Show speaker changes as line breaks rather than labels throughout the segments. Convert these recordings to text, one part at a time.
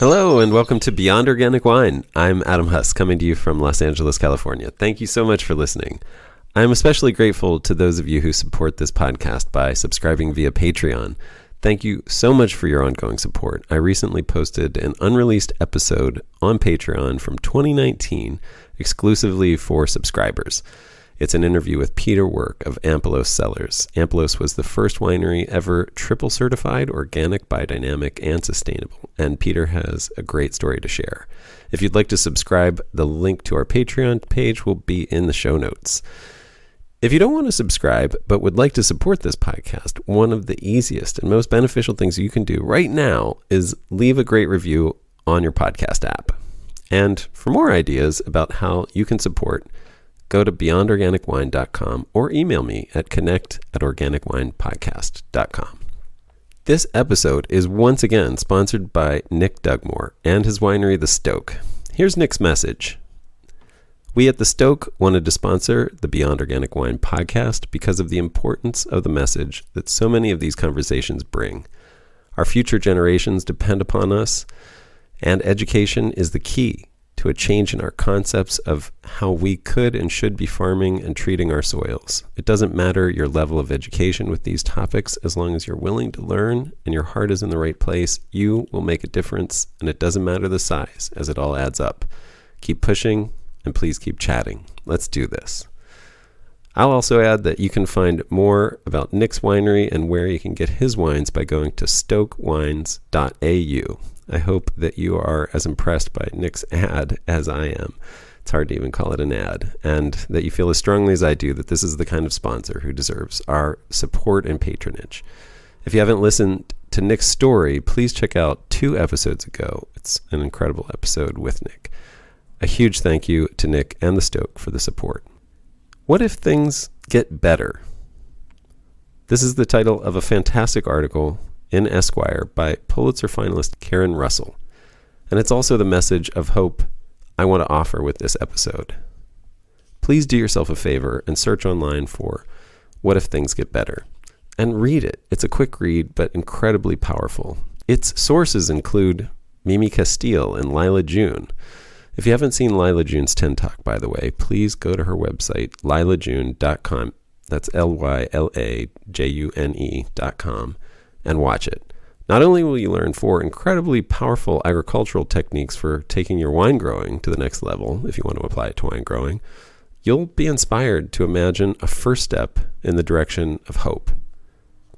Hello and welcome to Beyond Organic Wine. I'm Adam Huss, coming to you from Los Angeles, California. Thank you so much for listening. I'm especially grateful to those of you who support this podcast by subscribing via Patreon. Thank you so much for your ongoing support. I recently posted an unreleased episode on Patreon from 2019 exclusively for subscribers. It's an interview with Peter Work of Ampelos Cellars. Ampelos was the first winery ever triple certified, organic, biodynamic, and sustainable. And Peter has a great story to share. If you'd like to subscribe, the link to our Patreon page will be in the show notes. If you don't want to subscribe, but would like to support this podcast, one of the easiest and most beneficial things you can do right now is leave a great review on your podcast app. And for more ideas about how you can support, go to beyondorganicwine.com or email me at connect@organicwinepodcast.com. This episode is once again sponsored by Nick Dugmore and his winery, The Stoke. Here's Nick's message. We at The Stoke wanted to sponsor the Beyond Organic Wine podcast because of the importance of the message that so many of these conversations bring. Our future generations depend upon us, and education is the key to a change in our concepts of how we could and should be farming and treating our soils. It doesn't matter your level of education with these topics, as long as you're willing to learn and your heart is in the right place, you will make a difference, and it doesn't matter the size, as it all adds up. Keep pushing, and please keep chatting. Let's do this. I'll also add that you can find more about Nick's winery and where you can get his wines by going to stokewines.au. I hope that you are as impressed by Nick's ad as I am. It's hard to even call it an ad. And that you feel as strongly as I do that this is the kind of sponsor who deserves our support and patronage. If you haven't listened to Nick's story, please check out 2 episodes ago. It's an incredible episode with Nick. A huge thank you to Nick and the Stoke for the support. What if things get better? This is the title of a fantastic article in Esquire by Pulitzer finalist Karen Russell. And it's also the message of hope I want to offer with this episode. Please do yourself a favor and search online for What If Things Get Better? And read it. It's a quick read, but incredibly powerful. Its sources include Mimi Castile and Lila June. If you haven't seen Lila June's TED Talk, by the way, please go to her website, lilajune.com. That's LYLAJUNE.com. and watch it. Not only will you learn 4 incredibly powerful agricultural techniques for taking your wine growing to the next level, if you want to apply it to wine growing, you'll be inspired to imagine a first step in the direction of hope.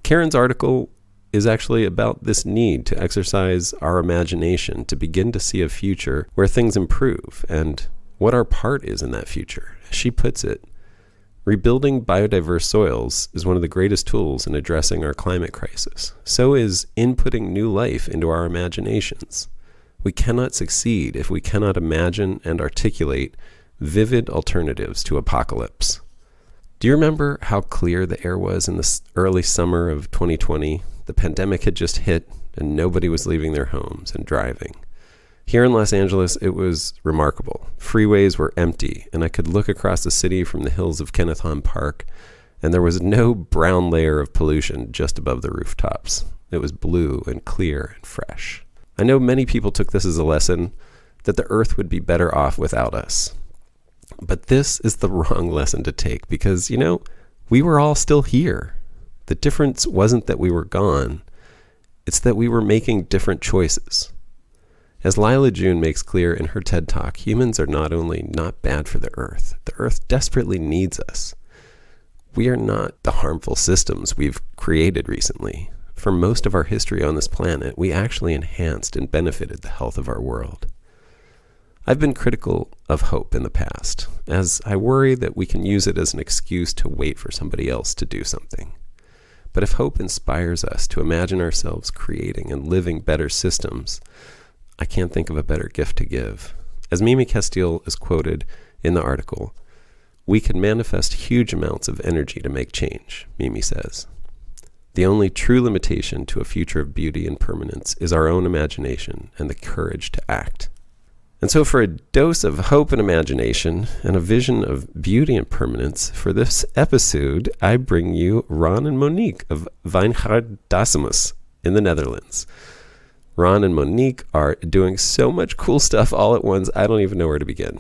Karen's article is actually about this need to exercise our imagination to begin to see a future where things improve and what our part is in that future. As she puts it, rebuilding biodiverse soils is one of the greatest tools in addressing our climate crisis. So is inputting new life into our imaginations. We cannot succeed if we cannot imagine and articulate vivid alternatives to apocalypse. Do you remember how clear the air was in the early summer of 2020? The pandemic had just hit and nobody was leaving their homes and driving. Here in Los Angeles, it was remarkable. Freeways were empty, and I could look across the city from the hills of Kenneth Hahn Park, and there was no brown layer of pollution just above the rooftops. It was blue and clear and fresh. I know many people took this as a lesson that the earth would be better off without us. But this is the wrong lesson to take because, we were all still here. The difference wasn't that we were gone. It's that we were making different choices. As Lila June makes clear in her TED Talk, humans are not only not bad for the earth desperately needs us. We are not the harmful systems we've created recently. For most of our history on this planet, we actually enhanced and benefited the health of our world. I've been critical of hope in the past, as I worry that we can use it as an excuse to wait for somebody else to do something. But if hope inspires us to imagine ourselves creating and living better systems, I can't think of a better gift to give. As Mimi Castile is quoted in the article, we can manifest huge amounts of energy to make change, Mimi says. The only true limitation to a future of beauty and permanence is our own imagination and the courage to act. And so for a dose of hope and imagination and a vision of beauty and permanence, for this episode, I bring you Ron and Monique of Wijngaard Dassemus in the Netherlands. Ron and Monique are doing so much cool stuff all at once, I don't even know where to begin.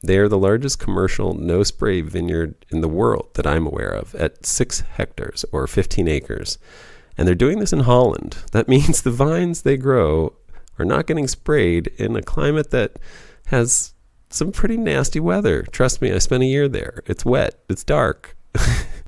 They are the largest commercial no-spray vineyard in the world that I'm aware of at 6 hectares or 15 acres. And they're doing this in Holland. That means the vines they grow are not getting sprayed in a climate that has some pretty nasty weather. Trust me, I spent a year there. It's wet. It's dark.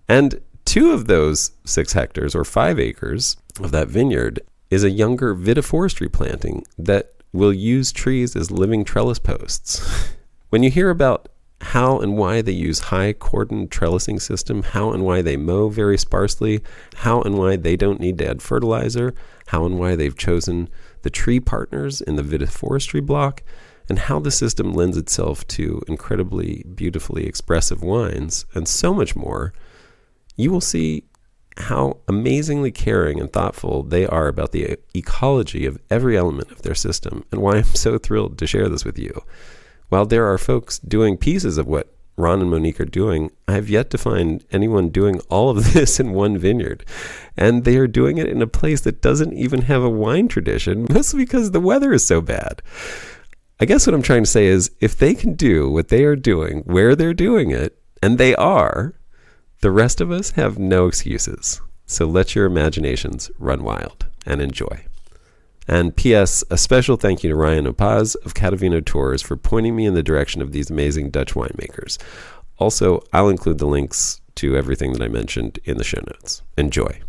And 2 of those 6 hectares or 5 acres of that vineyard is a younger Vitiforestry planting that will use trees as living trellis posts. When you hear about how and why they use high cordon trellising system, how and why they mow very sparsely, how and why they don't need to add fertilizer, how and why they've chosen the tree partners in the Vitiforestry block, and how the system lends itself to incredibly beautifully expressive wines, and so much more, you will see how amazingly caring and thoughtful they are about the ecology of every element of their system, and why I'm so thrilled to share this with you. While there are folks doing pieces of what Ron and Monique are doing, I have yet to find anyone doing all of this in one vineyard. And they are doing it in a place that doesn't even have a wine tradition, mostly because the weather is so bad. I guess what I'm trying to say is, if they can do what they are doing where they're doing it, and they are, the rest of us have no excuses. So let your imaginations run wild and enjoy. And P.S., a special thank you to Ryan Opaz of Catavino Tours for pointing me in the direction of these amazing Dutch winemakers. Also, I'll include the links to everything that I mentioned in the show notes. Enjoy.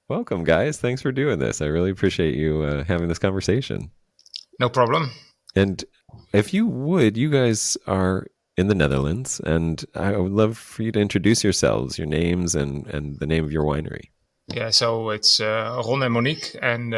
Welcome, guys. Thanks for doing this. I really appreciate you having this conversation.
No problem.
And if you would, you guys are in the Netherlands, and I would love for you to introduce yourselves, your names, and the name of your winery.
Yeah, so it's Ron and Monique, and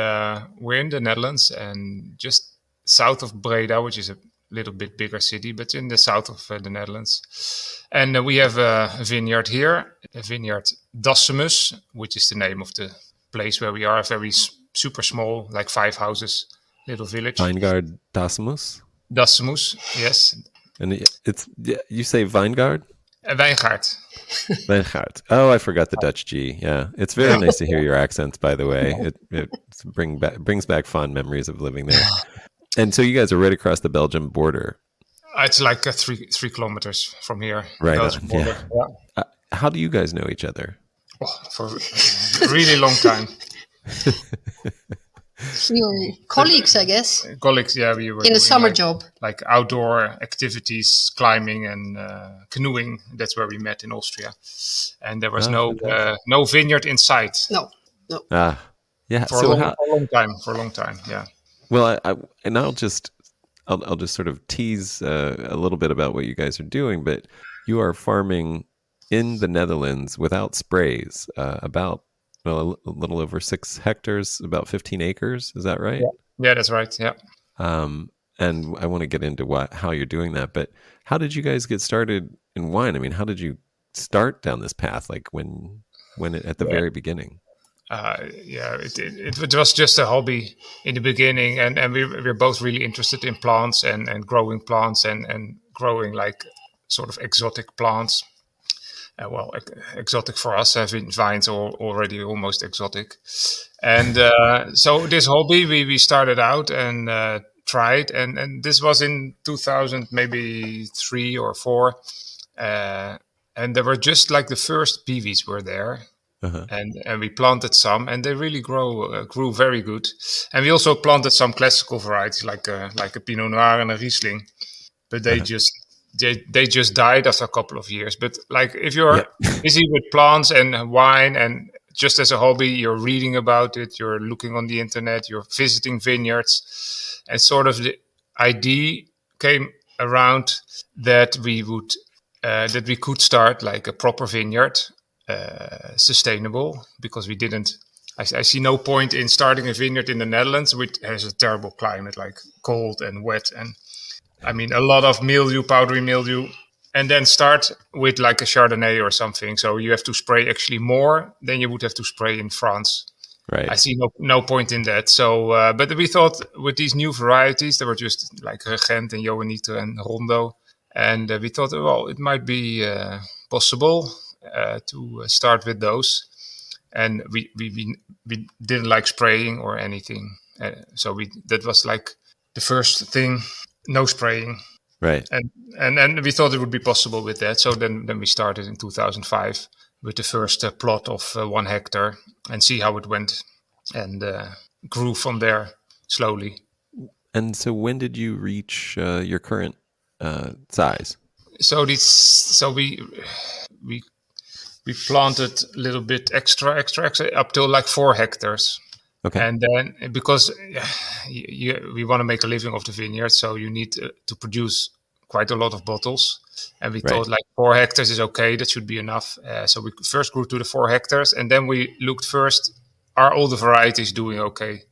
we're in the Netherlands and just south of Breda, which is a little bit bigger city, but in the south of the Netherlands. And we have a vineyard here, a Wijngaard Dassemus, which is the name of the place where we are, a very super small, like 5 houses, little village.
Wijngaard Dassemus?
Dassemus, yes.
And it's, you say Wijngaard?
Wijngaard.
Wijngaard. Oh, I forgot the Dutch G. Yeah, it's very nice to hear your accents, by the way. It brings back fond memories of living there. And so you guys are right across the Belgium border.
It's like 3 kilometers from here.
Right
Belgium
on,
border.
yeah. How do you guys know each other?
Oh, for a really long time.
You're colleagues, I guess.
Colleagues, yeah. We were
in a summer job.
Like outdoor activities, climbing and canoeing. That's where we met in Austria. And there was no vineyard in sight.
No.
Yeah.
For a long time, yeah.
Well, I'll just sort of tease a little bit about what you guys are doing, but you are farming in the Netherlands without sprays, about a little over 6 hectares, about 15 acres. Is that right?
Yeah, that's right. Yeah.
And I want to get into how you're doing that, but how did you guys get started in wine? I mean, how did you start down this path? Like when at the very beginning?
It was just a hobby in the beginning, and we're both really interested in plants and growing plants and growing like sort of exotic plants. Exotic for us, having vines are already almost exotic. And so this hobby, we started out and tried. And this was in 2000, maybe 3 or 4. And there were just like the first peavies were there. Uh-huh. And we planted some, and they really grew very good. And we also planted some classical varieties like a Pinot Noir and a Riesling. But they they just died after a couple of years. But like if you're busy with plants and wine and just as a hobby, you're reading about it, you're looking on the internet, you're visiting vineyards, and sort of the idea came around that we could start like a proper vineyard, sustainable, because we didn't. I see no point in starting a vineyard in the Netherlands, which has a terrible climate, like cold and wet, and I mean a lot of mildew, powdery mildew, and then start with like a Chardonnay or something. So you have to spray actually more than you would have to spray in France.
Right.
I see no point in that. So, but we thought with these new varieties, there were just like Regent and Johanniter and Rondo, and we thought, well, it might be possible to start with those. And we didn't like spraying or anything. So that was like the first thing, no spraying.
Right.
And we thought it would be possible with that. So then we started in 2005 with the first plot of 1 hectare and see how it went, and grew from there slowly.
And so when did you reach your current size?
So we planted a little bit extra up till like 4 hectares.
Okay.
And then because we want to make a living off the vineyard, so you need to produce quite a lot of bottles. And we thought like 4 hectares is okay, that should be enough. So we first grew to the 4 hectares, and then we looked first, are all the varieties doing okay?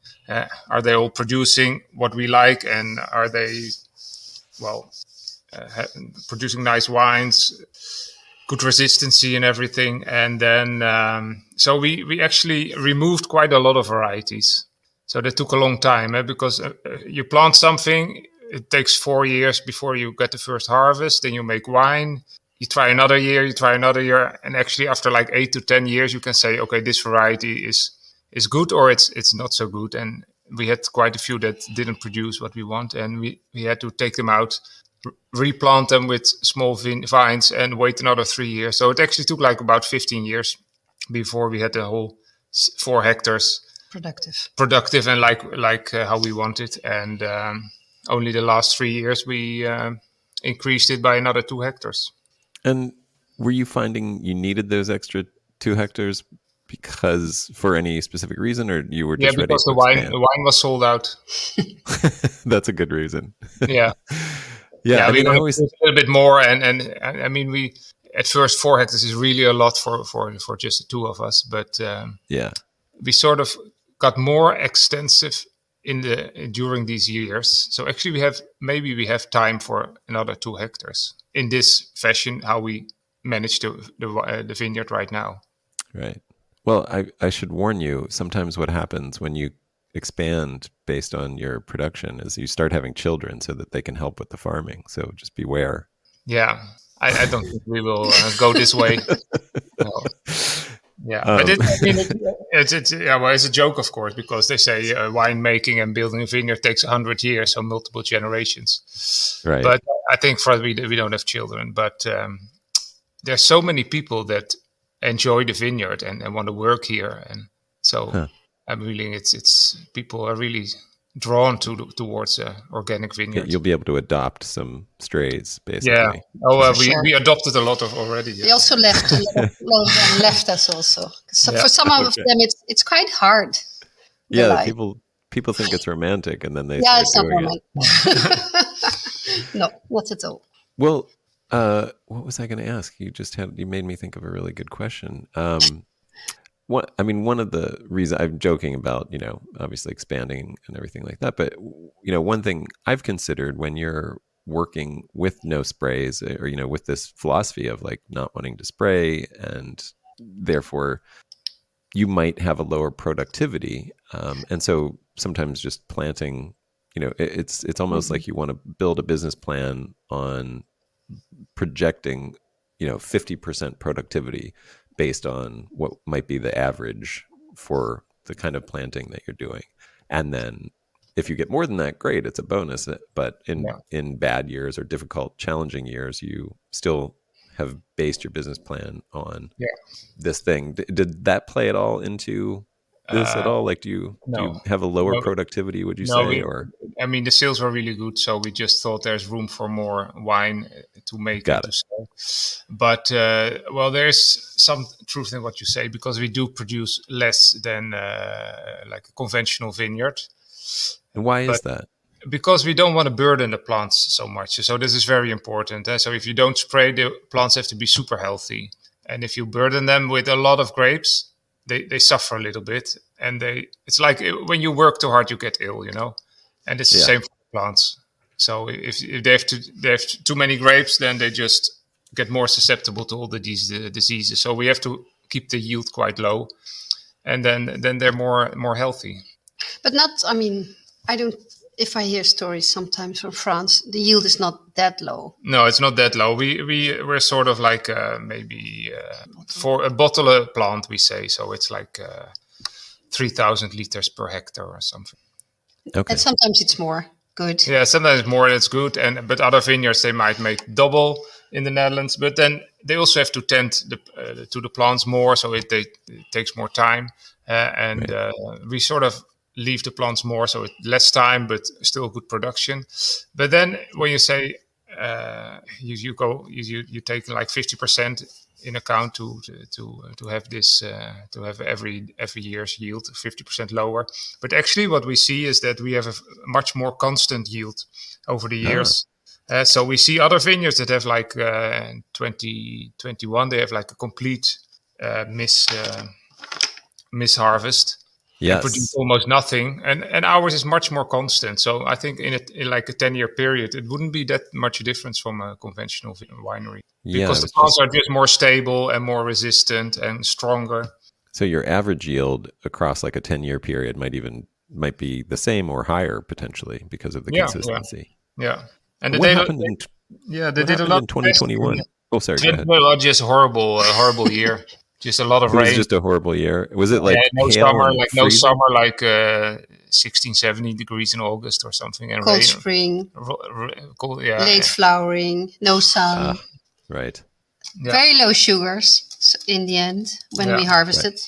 Are they all producing what we like, and are they, producing nice wines, good resistancy and everything? And then so we actually removed quite a lot of varieties. So that took a long time, because you plant something, it takes 4 years before you get the first harvest. Then you make wine. You try another year, and actually after like 8 to 10 years, you can say, okay, this variety is good or it's not so good. And we had quite a few that didn't produce what we want, and we had to take them out, replant them with small vines, and wait another 3 years. So it actually took like about 15 years before we had the whole 4 hectares productive and like how we wanted. And only the last 3 years we increased it by another 2 hectares.
And were you finding you needed those extra 2 hectares because for any specific reason, or you were just ready
because
to
the wine was sold out.
That's a good reason.
Yeah.
Yeah,
we always a little bit more, and I mean, we at first 4 hectares is really a lot for just the 2 of us, but we sort of got more extensive during these years. So actually, we have time for another 2 hectares in this fashion. How we manage the vineyard right now.
Right. Well, I should warn you. Sometimes what happens when you expand based on your production is you start having children so that they can help with the farming. So just beware.
Yeah, I don't think we will go this way. No. Yeah, but it's a joke, of course, because they say winemaking and building a vineyard takes 100 years, so multiple generations.
Right.
But I think for us, we don't have children, but there's so many people that enjoy the vineyard and want to work here, and so I'm really it's people are really drawn towards organic vineyard.
You'll be able to adopt some strays, basically.
Yeah. Oh, we adopted a lot
They
already. Yeah.
also left us also. So for some of them, it's quite hard.
Yeah, people think it's romantic, and then they start doing
it. No, not at all.
Well, what was I going to ask? You made me think of a really good question. One of the reasons I'm joking about, obviously expanding and everything like that, but one thing I've considered when you're working with no sprays, or with this philosophy of like not wanting to spray, and therefore you might have a lower productivity, and so sometimes just planting, it's almost like you want to build a business plan on projecting 50% productivity based on what might be the average for the kind of planting that you're doing. And then if you get more than that, great, it's a bonus. But in bad years or difficult, challenging years, you still have based your business plan on this thing. Did that play at all into this at all? Like, do you have a lower productivity, would you say?
The sales were really good, so we just thought there's room for more wine to make and to sell. But there's some truth in what you say, because we do produce less than like a conventional vineyard.
And why is that?
Because we don't want to burden the plants so much. So this is very important. So if you don't spray, the plants have to be super healthy. And if you burden them with a lot of grapes, they suffer a little bit, and it's like when you work too hard, you get ill, and it's the same for the plants. So if they have too many grapes, then they just get more susceptible to all the diseases. So we have to keep the yield quite low, and then they're more healthy.
But I don't. If I hear stories sometimes from France, the yield is not that low.
No, it's not that low. We're sort of like maybe for a bottle of plant, we say. So it's like 3,000 liters per hectare or something.
Okay.
And sometimes it's more good.
Yeah, sometimes more that's good, but other vineyards they might make double in the Netherlands, but then they also have to tend to the plants more, so it takes more time, and we sort of leave the plants more, so it less time, but still good production. But then when you say you take like 50% in account to have this to have every year's yield 50% lower. But actually, what we see is that we have a much more constant yield over the years. So we see other vineyards that have like 2021, they have like a complete miss harvest.
Yes.
And produce almost nothing, and ours is much more constant. So I think in like a 10-year period, it wouldn't be that much a difference from a conventional winery, because the plants are just more stable and more resistant and stronger.
So your average yield across like a 10-year period might be the same or higher potentially because of the consistency.
Yeah. And
what happened
they did a lot
in 2021. Oh, sorry. Go ahead.
Well, just a horrible year. Just a lot of rain.
It was just a horrible year. Was it like
no summer, like 16, 17 degrees in August or something, and
cold
rain.
Spring,
cold,
late flowering, no sun.
Right.
Yeah. Very low sugars in the end when we harvested.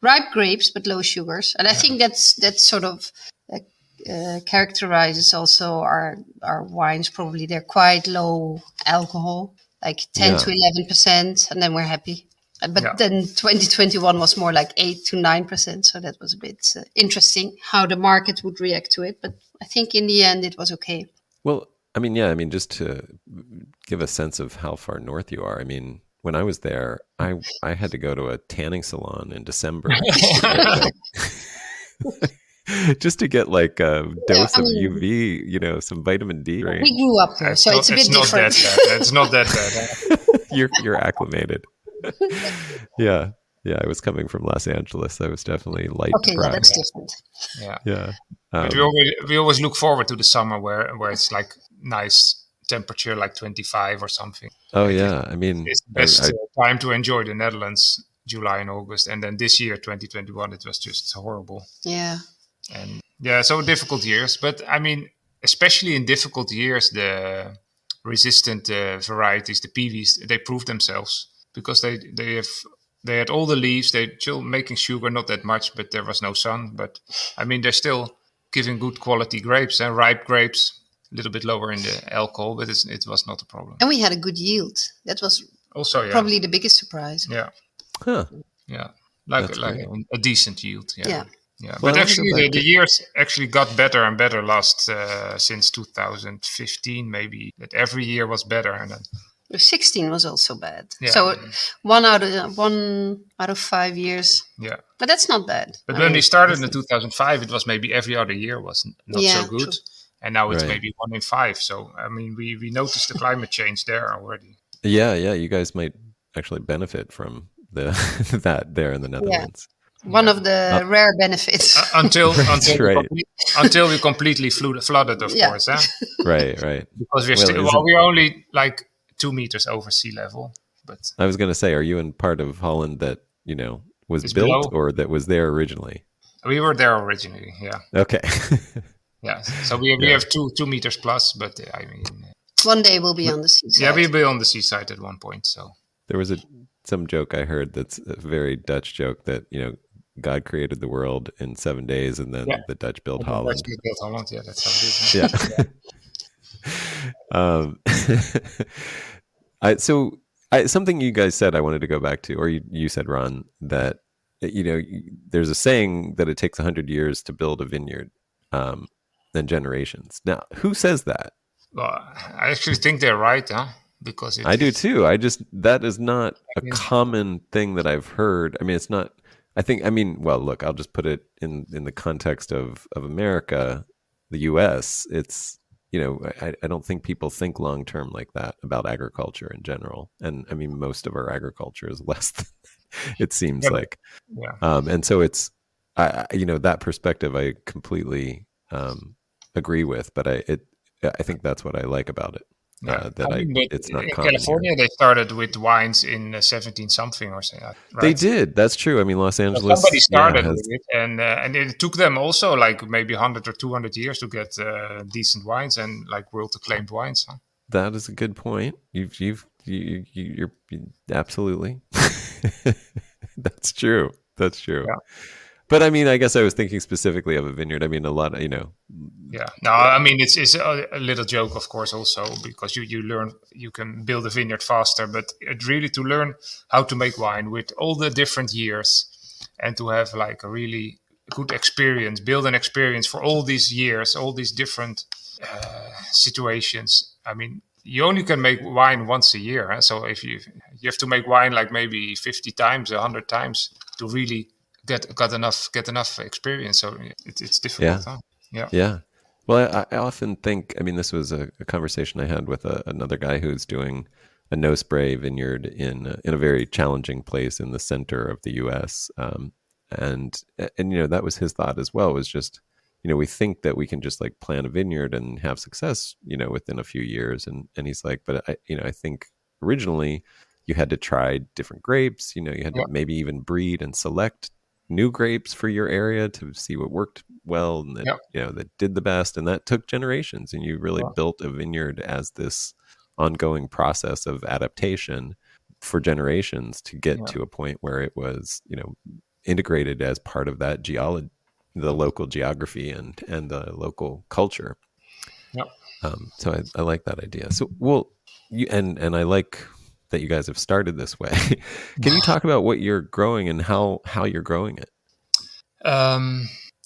Ripe grapes, but low sugars. And I think that's sort of characterizes also our wines. Probably they're quite low alcohol, like 10 to 11%, and then we're happy. But then 2021 was more like 8 to 9%. So that was a bit interesting how the market would react to it. But I think in the end, it was okay.
Well, just to give a sense of how far north you are. I mean, when I was there, I had to go to a tanning salon in December just to get like a dose of UV, some vitamin D. Right?
We grew up there, so it's a bit different.
It's not that bad.
You're acclimated. Yeah. I was coming from Los Angeles. I was definitely light.
Okay, that's different.
Yeah. But we always look forward to the summer where it's like nice temperature, like 25 or something.
Oh yeah,
it's the best time to enjoy the Netherlands, July and August. And then this year, 2021, it was just horrible.
Yeah.
And so difficult years. But especially in difficult years, the resistant varieties, the PVs, they prove themselves. Because they had all the leaves, they're still making sugar, not that much, but there was no sun. But they're still giving good quality grapes and ripe grapes, a little bit lower in the alcohol, but it was not a problem.
And we had a good yield. That was also probably the biggest surprise.
Yeah.
Huh.
Yeah. Like a decent yield. Yeah.
Yeah.
But actually, the years actually got better and better since 2015, maybe. That every year was better, and then
16 was also bad. Yeah. So 1 out of 5 years.
Yeah.
But that's not bad.
But when we started in 2005, it was maybe every other year was not so good. True. And now it's maybe 1 in 5. So, we noticed the climate change there already.
Yeah. You guys might actually benefit from that there in the Netherlands.
Yeah. One of the rare benefits.
Until we completely flooded, of course. Huh?
Right.
Because we're only like 2 meters over sea level. But
I was going to say, are you in part of Holland that was built or that was there originally?
We were there originally. Yeah.
Okay.
Yeah. So we have 2 meters plus, but
one day we'll be on the seaside.
Yeah, we'll be on the seaside at one point. So
there was some joke I heard that's a very Dutch joke that God created the world in 7 days, and then the Dutch built Holland.
The Dutch built Holland. Yeah, that's how it
is. Yeah. Something you guys said I wanted to go back to, or you said, Ron, that there's a saying that it takes 100 years to build a vineyard, and generations. Now, who says that?
Well, I actually think they're right, huh? Because
I do too. That is not a common thing that I've heard. It's not. Well, look, I'll just put it in the context of America, the U.S. It's I don't think people think long term like that about agriculture in general, and most of our agriculture is less than it seems like.
Yeah.
And so it's that perspective I completely agree with, but I think that's what I like about it.
Yeah,
it's not
in
common
California
here.
they started with wines in 17 something or something,
They
right?
did. That's true. I mean, Los
So somebody
Angeles,
started
has
with it, and it took them also like maybe 100 or 200 years to get decent wines and like world acclaimed wines. Huh?
that is a good point. You're absolutely. That's true. That's true.
Yeah.
But I mean, I guess I was thinking specifically of a vineyard. I mean, a lot of,
Yeah. No, I mean it's a little joke, of course, also because you learn you can build a vineyard faster, but it really to learn how to make wine with all the different years and to have like a really good experience, build an experience for all these years, all these different situations. I mean, you only can make wine once a year, huh? So if you have to make wine like maybe 50 times, 100 times to really get enough experience. So it's
yeah,
difficult, huh? Yeah.
yeah. Well, I often think, I mean, this was a conversation I had with another guy who's doing a no spray vineyard in a very challenging place in the center of the U.S. And that was his thought as well. Was just we think that we can just like plant a vineyard and have success within a few years, and he's like, but I think originally you had to try different grapes. You had to
Yeah.
maybe even breed and select new grapes for your area to see what worked well and that
Yeah.
that did the best, and that took generations, and you really
Yeah.
built a vineyard as this ongoing process of adaptation for generations to get
Yeah.
to a point where it was integrated as part of that geology, the local geography and the local culture.
Yeah.
So I like that idea. So you and I like that you guys have started this way. Can you talk about what you're growing and how you're growing it?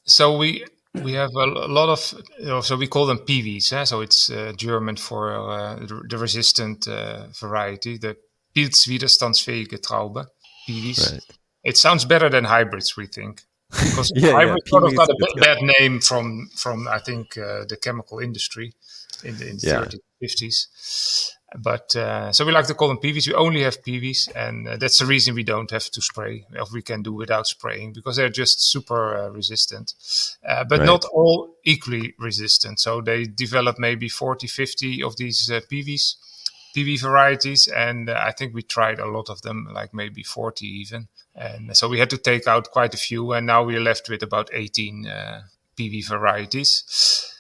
So we have a lot of so we call them PVs. So it's German for the resistant variety, the pilzwiderstandsfähige Traube, PVs.
Right.
It sounds better than hybrids, we think, because
Yeah.
hybrids sort of got a
It's good.
bad name from I think the chemical industry in the 30s, 50s. But so we like to call them PVs. We only have PVs, and that's the reason we don't have to spray. Or we can do without spraying because they're just super resistant, but
Right.
not all equally resistant. So they develop maybe 40, 50 of these PV varieties, and I think we tried a lot of them, like maybe 40 even. And so we had to take out quite a few, and now we're left with about 18 PV varieties.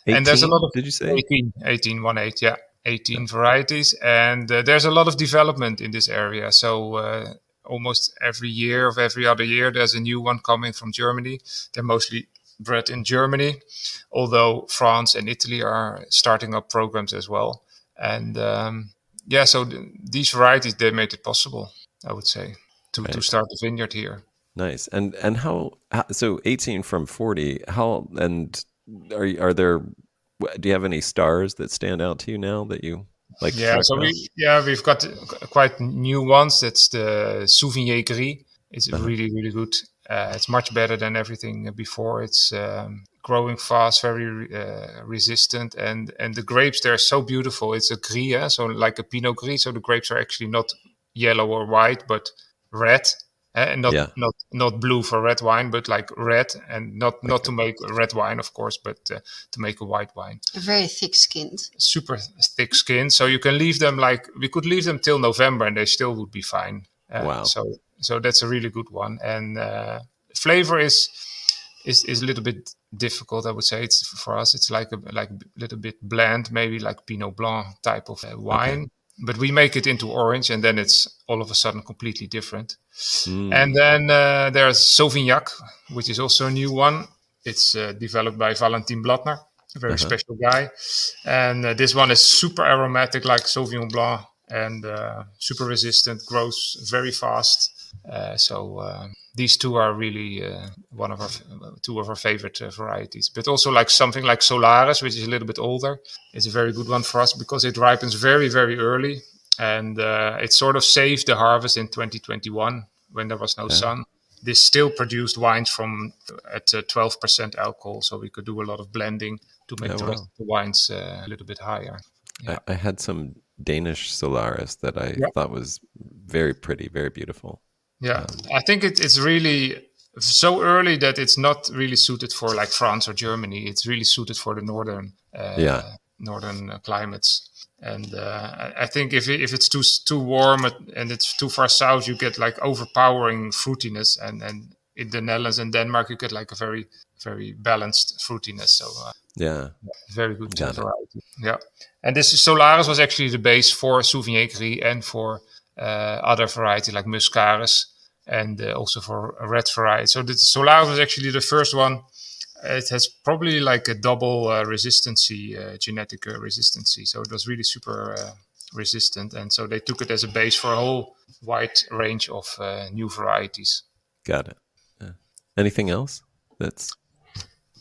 18,
and there's a lot of
did you say?
18, 18, yeah. 18 varieties, and there's a lot of development in this area. So almost every year or every other year, there's a new one coming from Germany. They're mostly bred in Germany, although France and Italy are starting up programs as well. And so these varieties, they made it possible, I would say, to start a vineyard here.
Nice. And how so 18 from 40, how, and are there, do you have any stars that stand out to you now that you like to talk about?
We've got quite new ones. That's the Sauvignon Gris. It's really, really good. It's much better than everything before. It's growing fast, very resistant, and the grapes, they're so beautiful. It's a Gris, so like a Pinot Gris. So the grapes are actually not yellow or white, but red. And not blue for red wine, but like red, and not to make red wine, of course, but to make a white wine.
Very thick-skinned.
Super thick skin, so you can leave them we could leave them till November, and they still would be fine.
Wow!
So that's a really good one, and flavor is a little bit difficult, I would say. It's for us, it's like a little bit bland, maybe like Pinot Blanc type of wine. Okay. But we make it into orange, and then it's all of a sudden completely different. And then there's Sauvignac, which is also a new one. It's developed by Valentin Blattner, a very special guy. And this one is super aromatic, like Sauvignon Blanc, and super resistant, grows very fast. These two are really two of our favorite varieties. But also like something like Solaris, which is a little bit older. It's a very good one for us because it ripens very, very early. And it sort of saved the harvest in 2021 when there was no sun. This still produced wines at 12% alcohol. So we could do a lot of blending to make the rest of the wines a little bit higher. Yeah.
I had some Danish Solaris that I thought was very pretty, very beautiful.
Yeah, I think it's really so early that it's not really suited for like France or Germany. It's really suited for the northern northern climates. And I think if it's too warm and it's too far south, you get like overpowering fruitiness. And in the Netherlands and Denmark, you get like a very, very balanced fruitiness. So very good variety. Yeah. And this Solaris was actually the base for Sauvignon Gris and for other variety like Muscaris and also for a red variety. So the Solaris was actually the first one. It has probably like a double genetic resistancy. So it was really super resistant. And so they took it as a base for a whole wide range of new varieties.
Got it. Yeah. Anything else?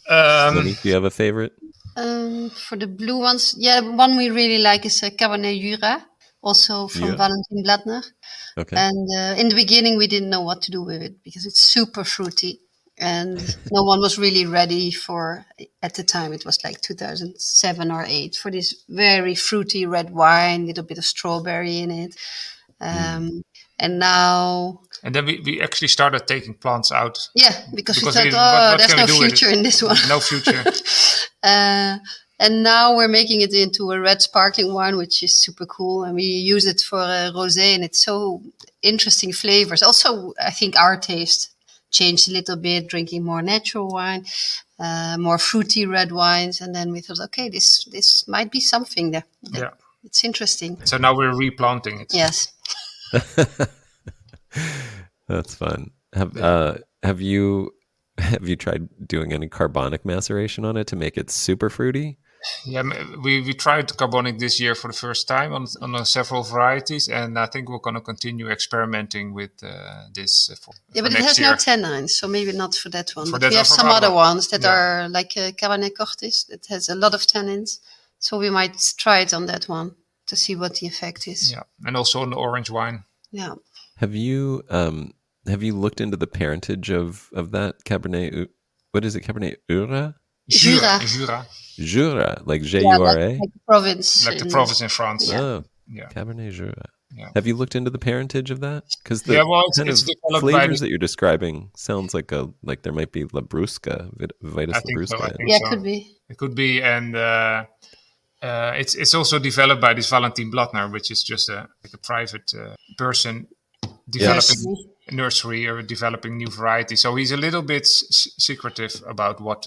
Monique, do you have a favorite?
For the blue ones, one we really like is Cabernet Jura, also from Valentin Blattner.
Okay.
And in the beginning, we didn't know what to do with it because it's super fruity. And no one was really ready at the time, it was like 2007 or 2008, for this very fruity red wine, little bit of strawberry in it. And now...
And then we actually started taking plants out.
Yeah, because we thought, there's no future in this one.
No future.
And now we're making it into a red sparkling wine, which is super cool. And we use it for rosé, and it's so interesting flavors. Also, I think our taste changed a little bit, drinking more natural wine, more fruity red wines. And then we thought, okay, this might be something there. Yeah. It's interesting.
So now we're replanting it.
Yes.
That's fun. Have you tried doing any carbonic maceration on it to make it super fruity?
Yeah, we tried carbonic this year for the first time on several varieties, and I think we're going to continue experimenting with this for
but it has
year.
No tannins, so maybe not for that one. But we have some other ones that are like Cabernet Cortis that has a lot of tannins, so we might try it on that one to see what the effect is.
Yeah, and also on the orange wine.
Yeah.
Have you looked into the parentage of that Cabernet? What is it? Cabernet Jura? Jura, like Jura,
like the province,
like the province in France.
Oh, yeah. Cabernet Jura.
Yeah.
Have you looked into the parentage of that? Because the
it's
flavors that you're describing sounds like there might be Labrusca, Vitis Labrusca.
So. Could be.
It could be, and it's also developed by this Valentin Blattner, which is just a private person developing a nursery or developing new varieties. So he's a little bit secretive about what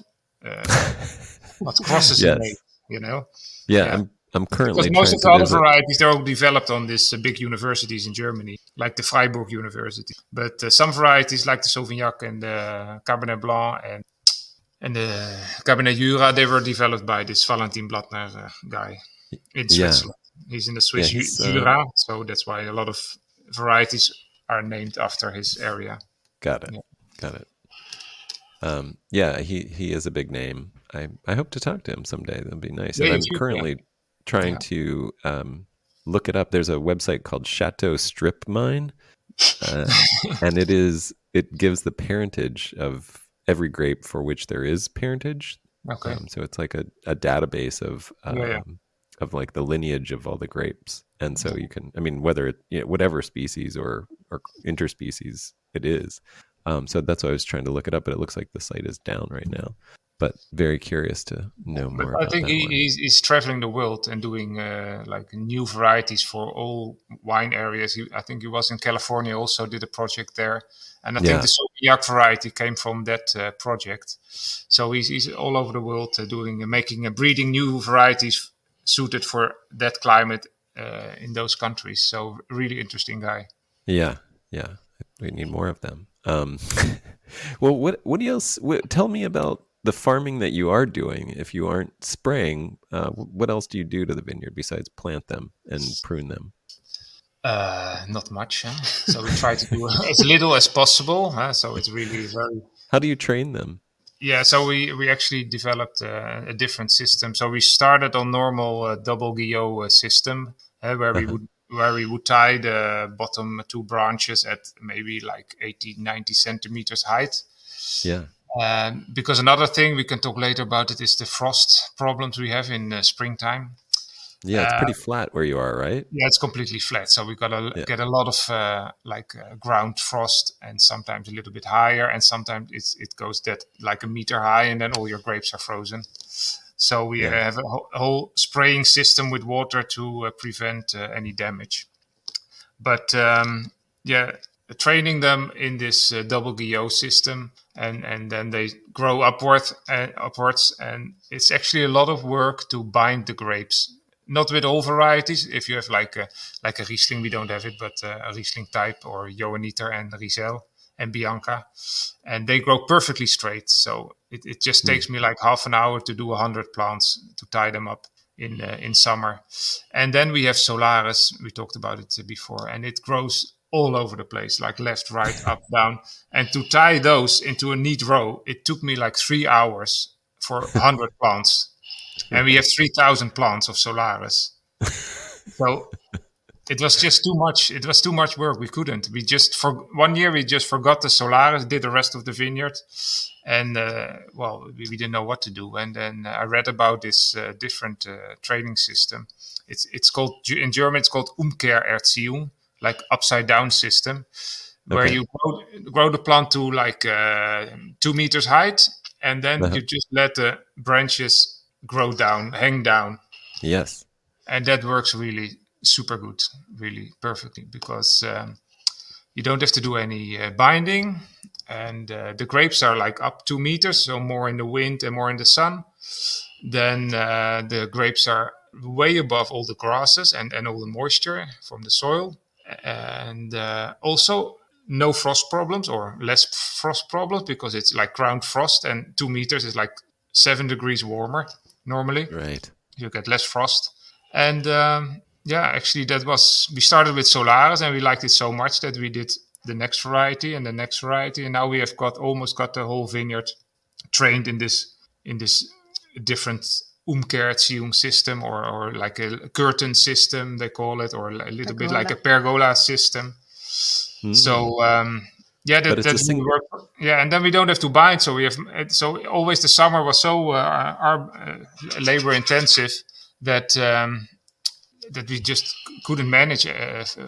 crosses he made, you know?
Yeah. I'm currently
because most of the other varieties, they're all developed on these big universities in Germany, like the Freiburg University. But some varieties, like the Sauvignac and the Cabernet Blanc and the Cabernet Jura, they were developed by this Valentin Blattner guy in Switzerland. He's in the Swiss Jura, so that's why a lot of varieties are named after his area.
Got it. He is a big name. I hope to talk to him someday. That'd be nice. And I'm currently trying to look it up. There's a website called Chateau Strip Mine, and it gives the parentage of every grape for which there is parentage.
Okay.
So it's like a database of like the lineage of all the grapes, and so you can, whether whatever species or interspecies it is. So that's why I was trying to look it up, but it looks like the site is down right now. But very curious to know more.
But I think he's traveling the world and doing like new varieties for all wine areas. I think he was in California, also did a project there, and I think the Sauvignac variety came from that project. So he's all over the world breeding new varieties suited for that climate in those countries. So really interesting guy.
Yeah. We need more of them. Well, what else? Tell me about the farming that you are doing. If you aren't spraying, what else do you do to the vineyard besides plant them and prune them?
Not much. So we try to do as little as possible. So it's really very...
How do you train them?
Yeah, so we actually developed a different system. So we started on normal double guillot system where we would tie the bottom two branches at maybe like 80, 90 centimeters height.
Yeah.
Because another thing we can talk later about it is the frost problems we have in springtime.
Yeah, it's pretty flat where you are, right?
Yeah, it's completely flat. So we gotta get a lot of ground frost, and sometimes a little bit higher, and sometimes it goes that like a meter high, and then all your grapes are frozen. So we have a whole spraying system with water to prevent any damage. But training them in this double GO system, and then they grow upwards, and it's actually a lot of work to bind the grapes. Not with all varieties. If you have like a Riesling, we don't have it, but a Riesling type, or Johanniter and Riesel and Bianca, and they grow perfectly straight. So it just takes me like half an hour to do 100 plants to tie them up in summer. And then we have Solaris. We talked about it before, and it grows all over the place, like left, right, up, down. And to tie those into a neat row, it took me like 3 hours for 100 plants. And we have 3,000 plants of Solaris. So it was just too much. It was too much work. We couldn't. We just, for 1 year, we just forgot the Solaris, did the rest of the vineyard. And, we didn't know what to do. And then I read about this different training system. It's called, in German, it's called Umkehrerziehung, like upside down system, where you grow the plant to like 2 meters height. And then you just let the branches grow down, hang down.
Yes.
And that works really super good, really perfectly, because you don't have to do any binding, and the grapes are like up 2 meters, so more in the wind and more in the sun. Then the grapes are way above all the grasses and all the moisture from the soil, and also no frost problems, or less frost problems, because it's like ground frost, and 2 meters is like 7 degrees warmer normally.
Right.
You get less frost. And actually we started with Solaris, and we liked it so much that we did the next variety and the next variety. And now we have almost got the whole vineyard trained in this different Umkehrerziehung system, or like a curtain system, they call it, or a little bit like a pergola system. So that will work. Yeah, and then we don't have to bind. So always the summer was so labor intensive that we just couldn't manage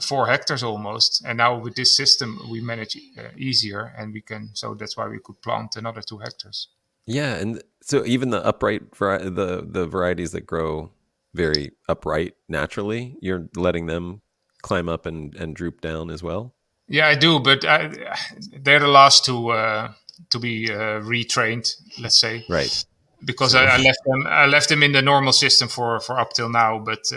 4 hectares almost. And now with this system, we manage easier, and we can. So that's why we could plant another 2 hectares.
Yeah, and so even the upright the varieties that grow very upright naturally, you're letting them climb up and droop down as well.
Yeah, I do, but they're the last to be retrained, let's say.
Right.
Because I left them in the normal system for up till now, but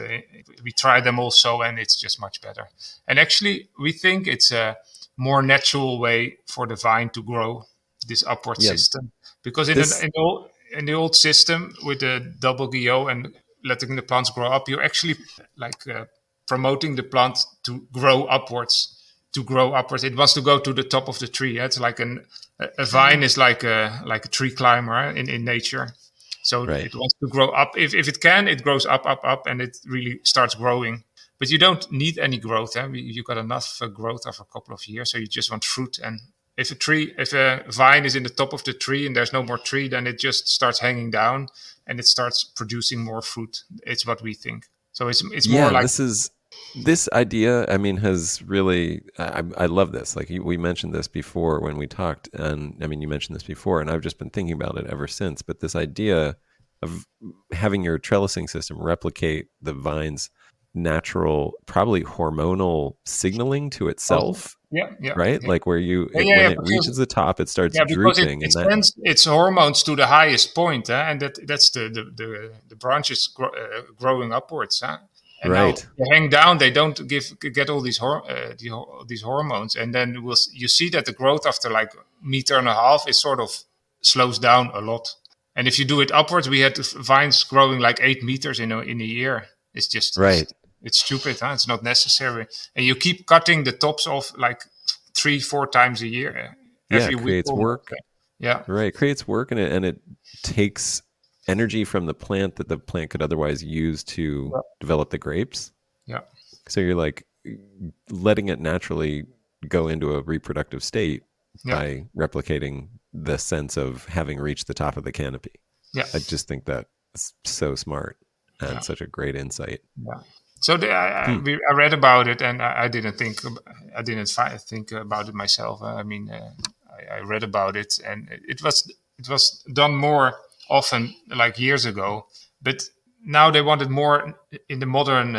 we tried them also, and it's just much better. And actually, we think it's a more natural way for the vine to grow, this upward system. Because in the old system with the double GO and letting the plants grow up, you're actually like promoting the plant to grow upwards. It wants to go to the top of the tree. It's like a vine is like a tree climber in nature. So It wants to grow up. If it can, it grows up, and it really starts growing. But you don't need any growth. You got enough growth after a couple of years. So you just want fruit. And if a vine is in the top of the tree and there's no more tree, then it just starts hanging down and it starts producing more fruit. It's what we think. So it's more like
this idea, I mean, has really, I love this. Like we mentioned this before when we talked, and I mean, you mentioned this before, and I've just been thinking about it ever since. But this idea of having your trellising system replicate the vine's natural, probably hormonal signaling to itself. Right?
Yeah.
Like where when it reaches the top, it starts drooping.
It sends its hormones to the highest point, and that's the branches growing upwards. And now they hang down. They don't get all these hormones, and then you see that the growth after like 1.5 meters is sort of slows down a lot. And if you do it upwards, we had vines growing like 8 meters in a year. It's just It's stupid. It's not necessary. And you keep cutting the tops off like 3-4 times a year.
Every week creates work.
It
creates work, and it takes energy from the plant that the plant could otherwise use to develop the grapes.
Yeah.
So you're like letting it naturally go into a reproductive state by replicating the sense of having reached the top of the canopy.
Yeah.
I just think that's so smart and such a great insight.
Yeah. So I read about it, and I didn't think about it myself. I read about it, and it was done more often like years ago, but now they wanted more in the modern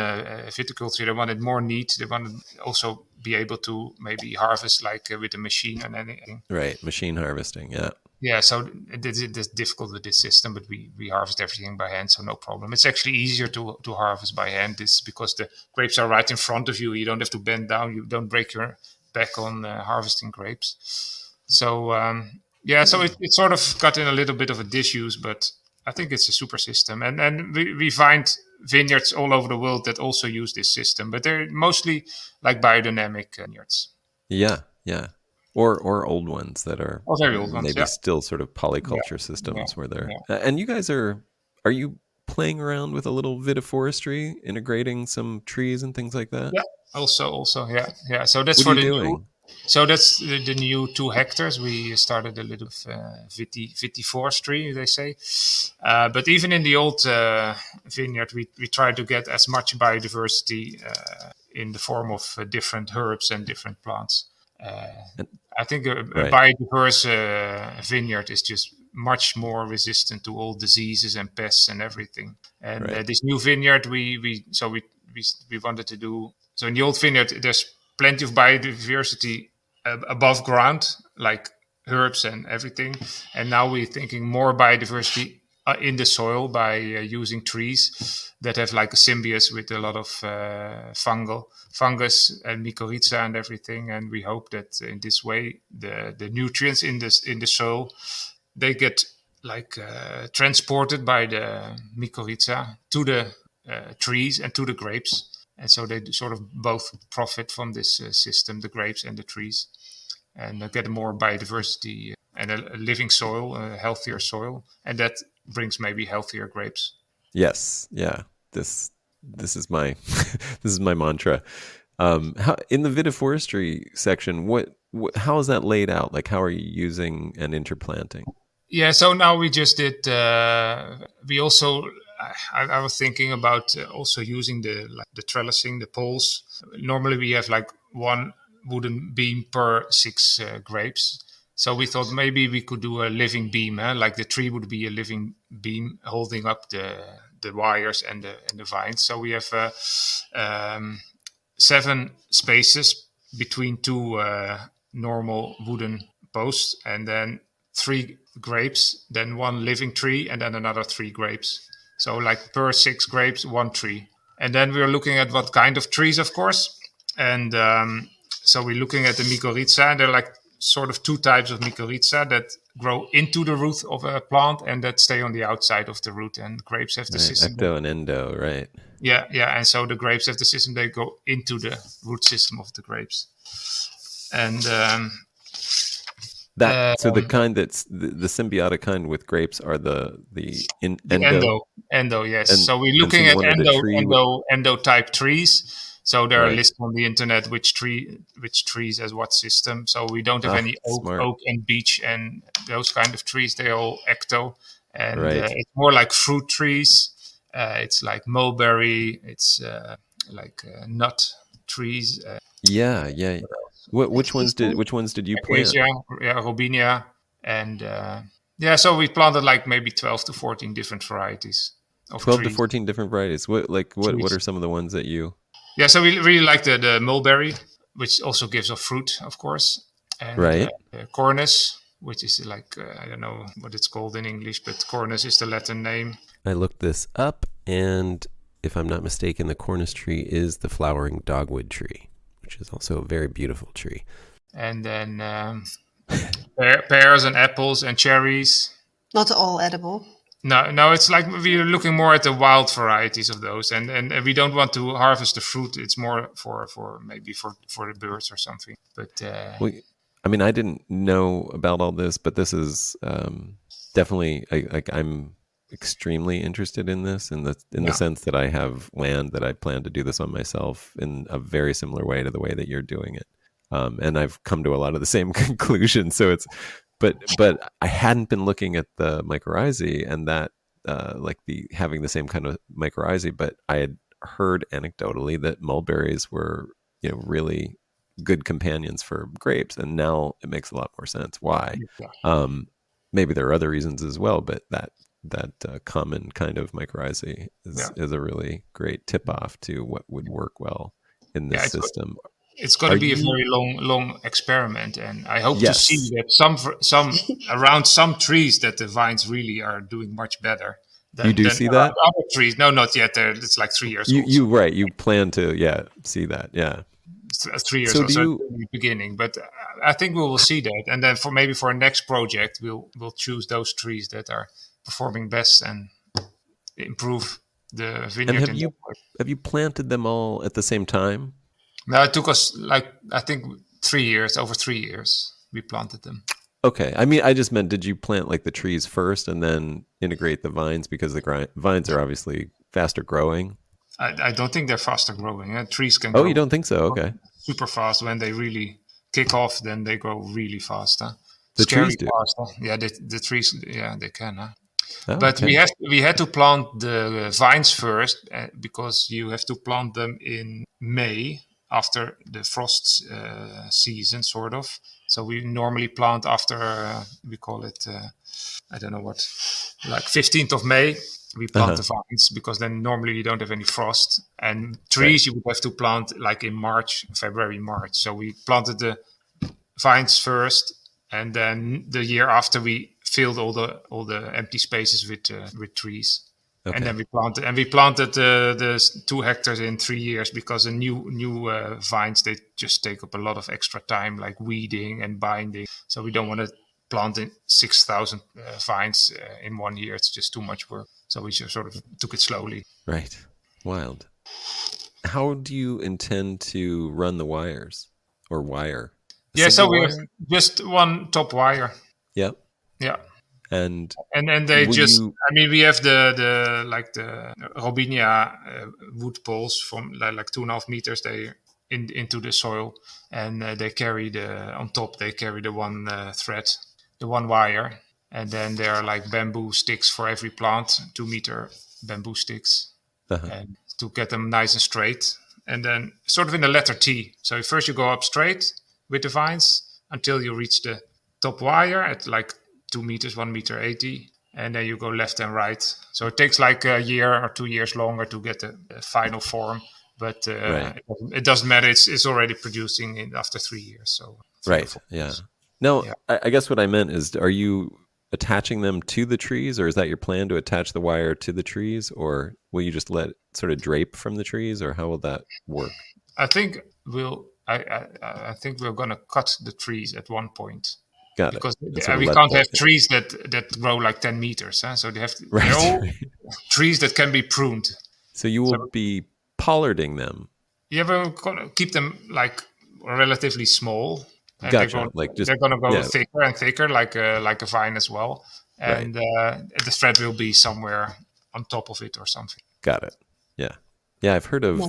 viticulture. They wanted more neat. They wanted also be able to maybe harvest like with a machine and anything.
Right, machine harvesting. Yeah.
Yeah, so it's difficult with this system, but we harvest everything by hand, so no problem. It's actually easier to harvest by hand. This because the grapes are right in front of you. You don't have to bend down. You don't break your back on harvesting grapes. So so it sort of got in a little bit of a disuse, but I think it's a super system. And we find vineyards all over the world that also use this system, but they're mostly like biodynamic vineyards.
Yeah, yeah. Or old ones that are
very old ones,
maybe still sort of polyculture systems where they're... And you guys are you playing around with a little vitiforestry, integrating some trees and things like that?
Yeah, also, yeah. So that's
what
for
are you
the
doing?
new. So that's the new 2 hectares. We started a little Vitiforestry, they say. But even in the old vineyard, we try to get as much biodiversity in the form of different herbs and different plants. I think a biodiverse vineyard is just much more resistant to all diseases and pests and everything. And this new vineyard, we wanted to do. So in the old vineyard, there's plenty of biodiversity above ground, like herbs and everything. And now we're thinking more biodiversity in the soil by using trees that have like a symbiosis with a lot of fungus and mycorrhiza and everything. And we hope that in this way, the nutrients in the soil, they get like transported by the mycorrhiza to the trees and to the grapes. And so they sort of both profit from this system, the grapes and the trees, and get more biodiversity and a living soil, a healthier soil. And that brings maybe healthier grapes.
Yes. Yeah. This is my this is my mantra. How in the vitiforestry section, how is that laid out? Like, how are you using and interplanting?
Yeah, so now we just did. We also, I was thinking about also using the trellising, the poles. Normally we have like 1 wooden beam per 6 grapes. So we thought maybe we could do a living beam, like the tree would be a living beam holding up the wires and the vines. So we have 7 spaces between 2 normal wooden posts, and then 3 grapes, then 1 living tree, and then another 3 grapes. So like per 6 grapes, 1 tree. And then we're looking at what kind of trees, of course. And so we're looking at the mycorrhiza, and they're like sort of 2 types of mycorrhiza that grow into the root of a plant and that stay on the outside of the root. And grapes have the system.
Ecto and endo, right?
Yeah. And so the grapes have the system, they go into the root system of the grapes. And
so the kind that's the symbiotic kind with grapes are the
endo, yes. So we're looking at endo type trees. So there are lists on the internet which trees as what system. So we don't have any oak and beech and those kind of trees. They're all ecto, and it's more like fruit trees. It's like mulberry. It's like nut trees.
Yeah. Which ones did you plant?
Robinia, and so we planted like maybe 12 to 14 different varieties of
12
trees.
to 14 different varieties. What are some of the ones that you?
Yeah, so we really like the mulberry, which also gives off fruit, of course, and cornus, which is like I don't know what it's called in English, but cornus is the Latin name.
I looked this up, and if I'm not mistaken, the cornus tree is the flowering dogwood tree, which is also a very beautiful tree.
And then pears and apples and cherries.
Not all edible.
No, it's like we're looking more at the wild varieties of those, and we don't want to harvest the fruit. It's more for maybe for the birds or something. But
I mean, I didn't know about all this, but this is definitely I'm extremely interested in this in the sense that I have land that I plan to do this on myself in a very similar way to the way that you're doing it, and I've come to a lot of the same conclusions. So it's. But I hadn't been looking at the mycorrhizae and that like the having the same kind of mycorrhizae, but I had heard anecdotally that mulberries were really good companions for grapes, and now it makes a lot more sense why. Maybe there are other reasons as well, but common kind of mycorrhizae is a really great tip off to what would work well in this system.
It's going to be a very long experiment, and I hope to
Yes.
see that some around some trees that the vines really are doing much better.
You do see that?
Other trees? No, not yet. It's like 3 years old.
You plan to see that, yeah.
3 years old, so in the beginning. But I think we will see that, and then for our next project, we'll choose those trees that are performing best and improve the vineyard.
And have you planted them all at the same time?
No, it took us I think 3 years. Over 3 years, we planted them.
Okay, I mean, I just meant, did you plant like the trees first and then integrate the vines, because the vines are obviously faster growing?
I don't think they're faster growing. Trees can.
Oh, you don't think so? Okay.
Super fast. When they really kick off, then they grow really fast.
The trees do.
Fast, Yeah, the trees. Yeah, they can.
Oh,
but
okay.
we had to plant the vines first because you have to plant them in May after the frost season, sort of. So we normally plant after we call it I don't know what, like 15th of May. We plant the vines because then normally you don't have any frost. And trees you would have to plant like in February, March. So we planted the vines first, and then the year after we filled all the empty spaces with trees. Okay. And then we planted the 2 hectares in 3 years, because the new vines, they just take up a lot of extra time, like weeding and binding. So we don't want to plant in 6,000 vines in 1 year. It's just too much work. So we just sort of took it slowly.
Right. Wild. How do you intend to run the wires or wire?
So we have just one top wire.
Yep.
Yeah.
And
they just, we have the Robinia wood poles from like 2.5 meters into the soil, and they carry on top the one thread, the one wire, and then there are like bamboo sticks for every plant, 2-meter bamboo sticks, and to get them nice and straight, and then sort of in the letter T. So first you go up straight with the vines until you reach the top wire at like 2 meters, 1.80 meters, and then you go left and right. So it takes like a year or 2 years longer to get the final form, but it doesn't matter. It's already producing after 3 years. So
right, yeah. No, yeah. I guess what I meant is, are you attaching them to the trees, or is that your plan to attach the wire to the trees, or will you just let it sort of drape from the trees, or how will that work?
I think I think we're going to cut the trees at one point.
Got
because
it.
We can't have trees that grow like 10 meters. So they have to, they're all trees that can be pruned.
So you will be pollarding them.
Yeah, we'll keep them like relatively small. And
gotcha.
They're going to go thicker and thicker, like a vine as well. And the thread will be somewhere on top of it or something.
Got it. Yeah. Yeah, I've heard of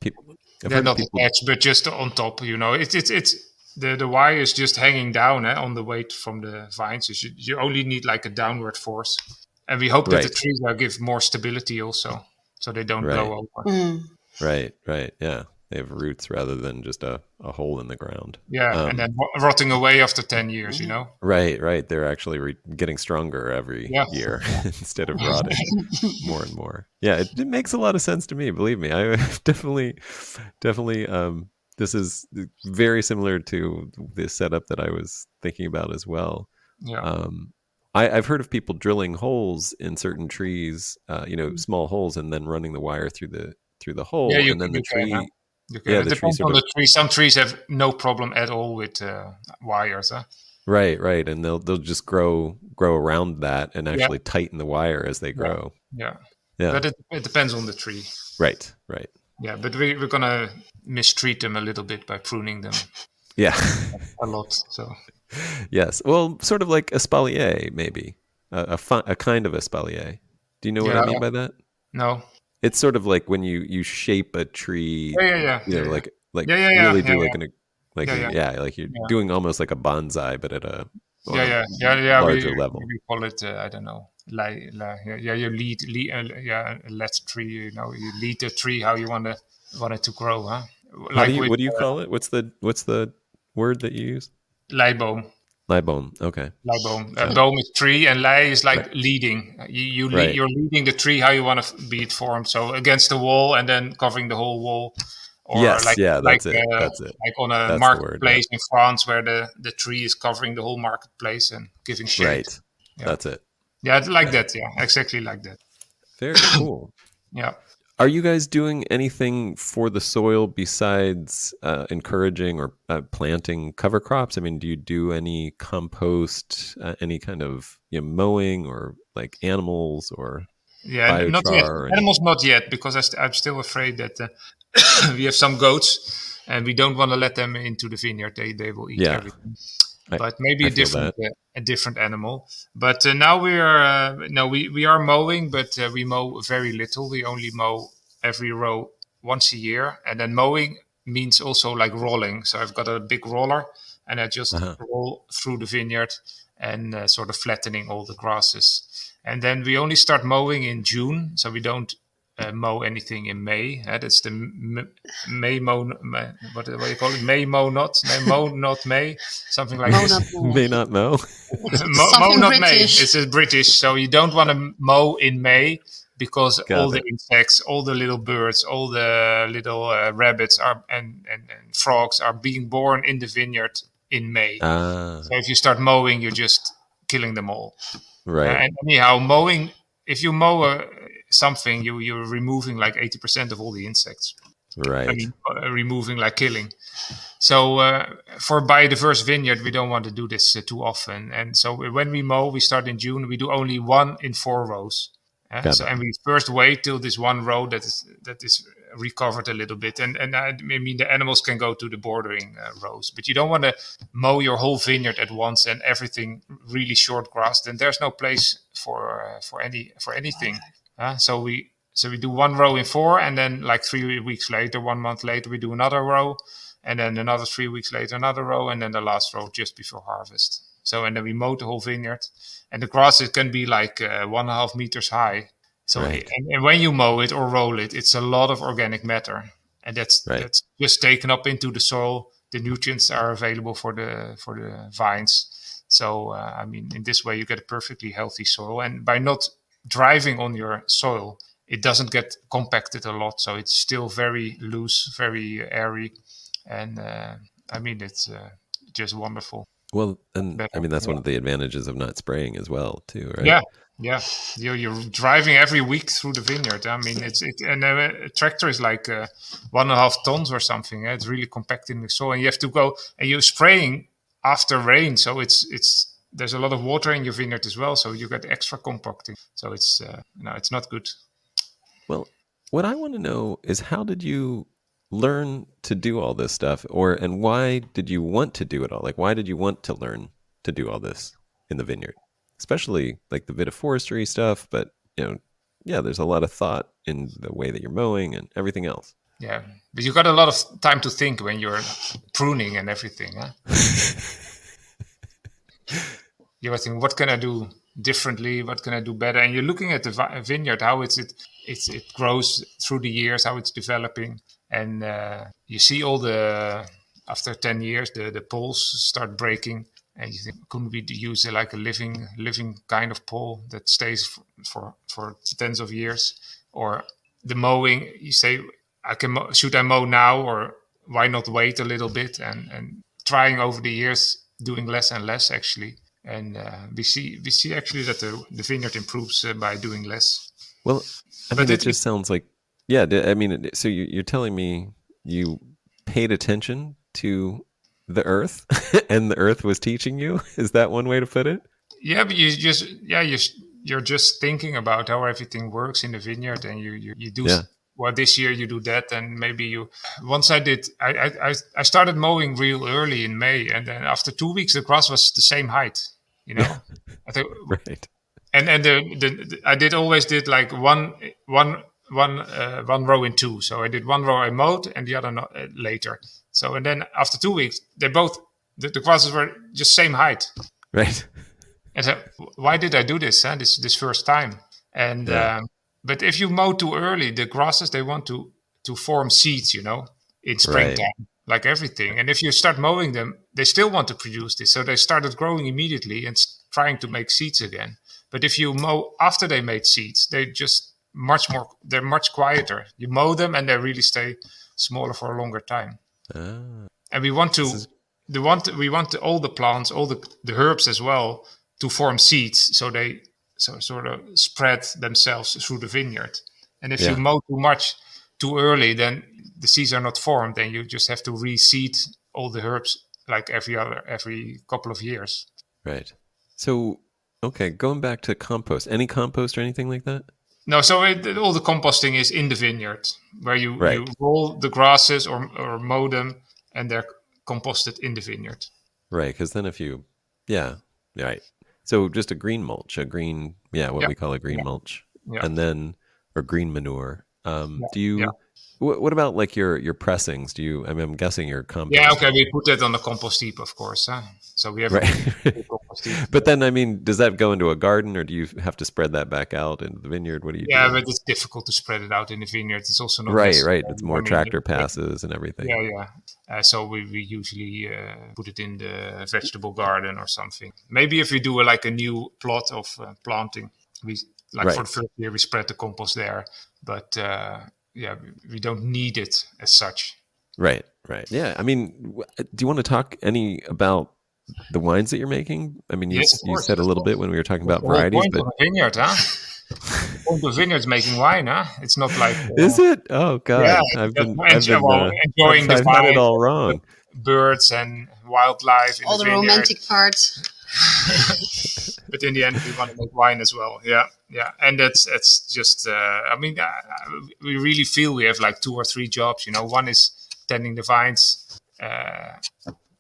people.
They're not attached, but just on top. It's the wire is just hanging down on the weight from the vines. You only need like a downward force, and we hope that the trees will give more stability also, so they don't blow over.
Mm.
Right. Yeah, they have roots rather than just a hole in the ground.
Yeah, and then rotting away after 10 years.
Right. They're actually getting stronger every year instead of rotting more and more. Yeah, it makes a lot of sense to me. Believe me, I definitely. This is very similar to the setup that I was thinking about as well.
Yeah.
I've heard of people drilling holes in certain trees, small holes, and then running the wire through the hole, and then the tree.
It depends on the tree. Some trees have no problem at all with wires.
Right, and they'll just grow around that and actually tighten the wire as they grow.
Yeah. But it depends on the tree.
Right.
Yeah, but we're gonna mistreat them a little bit by pruning them.
Yeah,
a lot. So
yes, well, sort of like espalier, maybe a kind of espalier. Do you know what I mean by that?
No.
It's sort of like when you shape a tree.
Yeah.
Really do like you're doing almost like a bonsai, but at a larger level.
We call it I don't know. You lead a let tree. You lead the tree how you want it to grow, huh?
What do you call it? What's the word that you use?
Leiboom.
Leiboom. Okay.
Leiboom. Boom is tree, and lei is like
Right.
leading.
Right.
You're leading the tree how you want to be it formed. So against the wall, and then covering the whole wall, or
Yes. Yeah. That's it. That's it.
like on a
That's the word.
marketplace in France, where the tree is covering the whole marketplace and giving shade.
Right.
Yeah.
That's it.
Yeah, like that. Yeah, exactly like that.
Very cool.
Yeah.
Are you guys doing anything for the soil besides encouraging or planting cover crops? I mean, do you do any compost, any kind of mowing, or like animals or
Not yet.
biochar?
Animals not yet, because I'm still afraid that we have some goats, and we don't want to let them into the vineyard. They will eat everything. But maybe a different animal. But now we are mowing, but we mow very little. We only mow every row once a year, and then mowing means also like rolling. So I've got a big roller, and I just roll through the vineyard and sort of flattening all the grasses. And then we only start mowing in June, so we don't mow anything in May. That's the May mow. What do you call it? May mow not. Mow not May. Something like this.
May not mow.
Mow not May. It's British, so you don't want to mow in May, because all the insects, all the little birds, all the little rabbits and frogs are being born in the vineyard in May. So if you start mowing, you're just killing them all.
Right.
And anyhow, mowing, if you mow something, you're removing like 80% of all the insects.
Right.
I mean, removing, like killing. So for biodiverse vineyard, we don't want to do this too often. And so when we mow, we start in June. We do only 1 in 4 rows. And we first wait till this one row that is recovered a little bit, and I mean the animals can go to the bordering rows, but you don't want to mow your whole vineyard at once and everything really short grass. Then there's no place for anything. So we do 1 row in 4, and then like 3 weeks later, 1 month later, we do another row, and then another 3 weeks later another row, and then the last row just before harvest. So, and then we mow the whole vineyard, and the grass, it can be like 1.5 meters high. So, and when you mow it or roll it, it's a lot of organic matter, and that's just taken up into the soil. The nutrients are available for the vines. So, I mean, in this way, you get a perfectly healthy soil, and by not driving on your soil, it doesn't get compacted a lot. So it's still very loose, very airy, and I mean, it's just wonderful.
Well, and I mean, that's one of the advantages of not spraying as well, too, right?
Yeah. You're driving every week through the vineyard. I mean, and a tractor is like 1.5 tons or something. It's really compacting the soil, and you have to go, and you're spraying after rain, so it's there's a lot of water in your vineyard as well, so you get extra compacting. So it's it's not good.
Well, what I want to know is, how did you learn to do all this stuff, and why did you want to do it all? Like, why did you want to learn to do all this in the vineyard, especially like the vitiforestry stuff? But there's a lot of thought in the way that you're mowing and everything else.
Yeah, but you got a lot of time to think when you're pruning and everything. You're thinking, what can I do differently? What can I do better? And you're looking at the vineyard, how it grows through the years, how it's developing. And you see after 10 years, the poles start breaking. And you think, couldn't we use like a living kind of pole that stays for tens of years? Or the mowing, you say, should I mow now, or why not wait a little bit? And trying over the years, doing less and less actually. And we see actually that the vineyard improves by doing less.
Well, I mean, it just sounds like, I mean, so you're telling me you paid attention to the earth and the earth was teaching you? Is that one way to put it?
Yeah, but you're just thinking about how everything works in the vineyard, and you do well this year, you do that, and maybe once I started mowing real early in May, and then after 2 weeks the grass was the same height, I think,
right.
And I always did like one row in 2. So I did 1 row I mowed and the other later. So, and then after 2 weeks, they both, the grasses were just same height.
Right.
And so why did I do this? This first time. And, but if you mow too early, the grasses, they want to form seeds, in springtime, like everything. And if you start mowing them, they still want to produce this. So they started growing immediately and trying to make seeds again. But if you mow after they made seeds, they're much quieter. You mow them and they really stay smaller for a longer time. And we want all the plants, all the herbs as well, to form seeds, so they sort of spread themselves through the vineyard. And if you mow too much too early, then the seeds are not formed, then you just have to reseed all the herbs like every couple of years.
Right. So, okay, going back to compost, any compost or anything like that?
No, so all the composting is in the vineyard, where you roll the grasses or mow them, and they're composted in the vineyard.
Right, because then right. So just a green mulch, we call a green mulch, and then or green manure. Do you? What about like your pressings? Do you? I'm guessing your compost.
Yeah, okay. We put that on the compost heap, of course. Huh? So we have a compost heap.
But then, does that go into a garden, or do you have to spread that back out into the vineyard? What do you do?
Yeah, but it's difficult to spread it out in the vineyard. It's also not
right. It's more tractor passes and everything.
So we usually put it in the vegetable garden or something. Maybe if we do a new plot of planting, for the first year we spread the compost there. But we don't need it as such. Right.
Yeah. Do you want to talk any about the wines that you're making? You said a little bit when we were talking about varieties,
but the vineyard, huh? The point of vineyard's making wine, huh? It's not like
is it? Oh God,
yeah,
I've been
enjoying the
had it all wrong.
Birds and wildlife,
all the romantic parts.
But in the end, we want to make wine as well. Yeah, and it's just. We really feel we have like 2 or 3 jobs. One is tending the vines,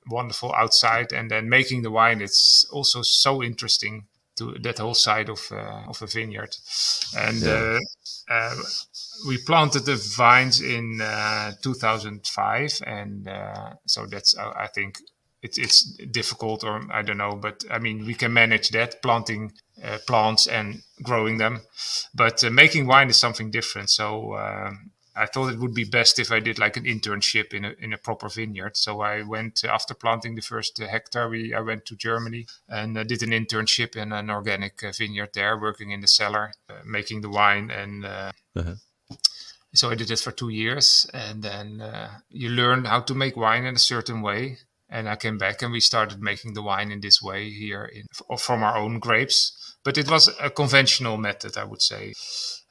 wonderful outside, and then making the wine. It's also so interesting to that whole side of a vineyard. And we planted the vines in 2005, and so that's I think. It's difficult, or I don't know, but we can manage that, planting plants and growing them. But making wine is something different. So I thought it would be best if I did like an internship in a proper vineyard. So I went, after planting the first hectare, I went to Germany and did an internship in an organic vineyard there, working in the cellar, making the wine. And so I did it for 2 years. And then you learn how to make wine in a certain way. And I came back and we started making the wine in this way here from our own grapes. But it was a conventional method, I would say.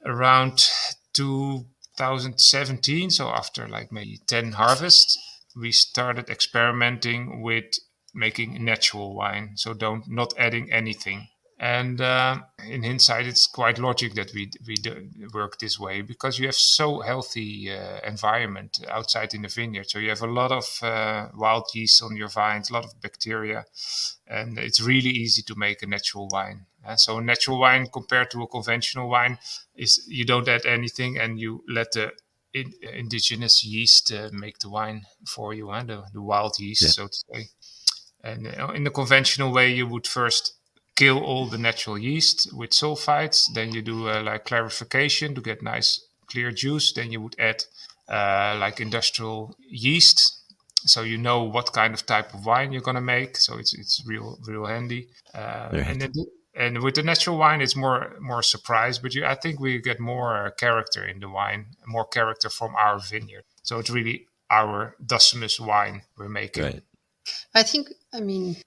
Around 2017, so after like maybe 10 harvests, we started experimenting with making natural wine. So not adding anything. And in hindsight, it's quite logic that we work this way, because you have so healthy environment outside in the vineyard. So you have a lot of wild yeast on your vines, a lot of bacteria, and it's really easy to make a natural wine. So a natural wine compared to a conventional wine is you don't add anything, and you let the indigenous yeast make the wine for you, the wild yeast, so to say. And in the conventional way, you would first kill all the natural yeast with sulfites. Then you do clarification to get nice clear juice. Then you would add industrial yeast, so you know what kind of type of wine you're gonna make. So it's real handy. And with the natural wine, it's more surprise. But I think we get more character in the wine, more character from our vineyard. So it's really our Dassemus wine we're making.
Right.
I think,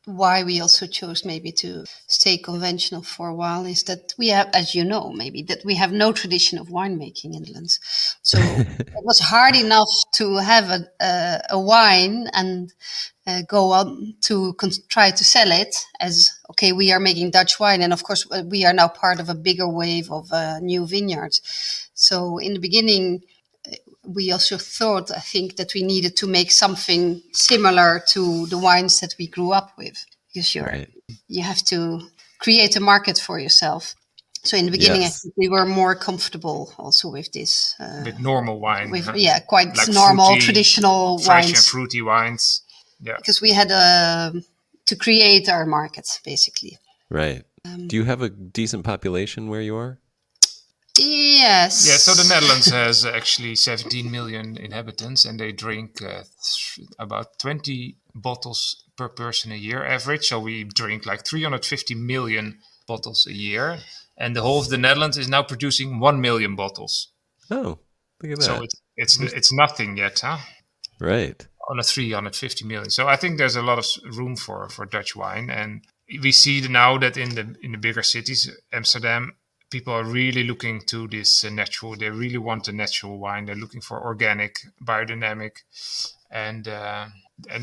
why we also chose maybe to stay conventional for a while is that we have, as you know, maybe that we have no tradition of winemaking in the Netherlands. So it was hard enough to have a wine and go on to try to sell it as, okay, we are making Dutch wine. And of course, we are now part of a bigger wave of new vineyards. So in the beginning, we also thought, I think, that we needed to make something similar to the wines that we grew up with, because you have to create a market for yourself. So in the beginning, I think we were more comfortable also with this.
With normal wine.
Quite like normal, fruity, traditional
fresh
wines.
And fruity wines. Yeah.
Because we had to create our market, basically.
Right. Do you have a decent population where you are?
Yes.
Yeah, so the Netherlands has actually 17 million inhabitants, and they drink about 20 bottles per person a year average. So we drink like 350 million bottles a year. And the whole of the Netherlands is now producing 1 million bottles.
Oh, look at that.
So it's nothing yet, huh?
Right.
On a 350 million. So I think there's a lot of room for Dutch wine. And we see now that in the bigger cities, Amsterdam, people are really looking to this natural. They really want a natural wine. They're looking for organic, biodynamic, and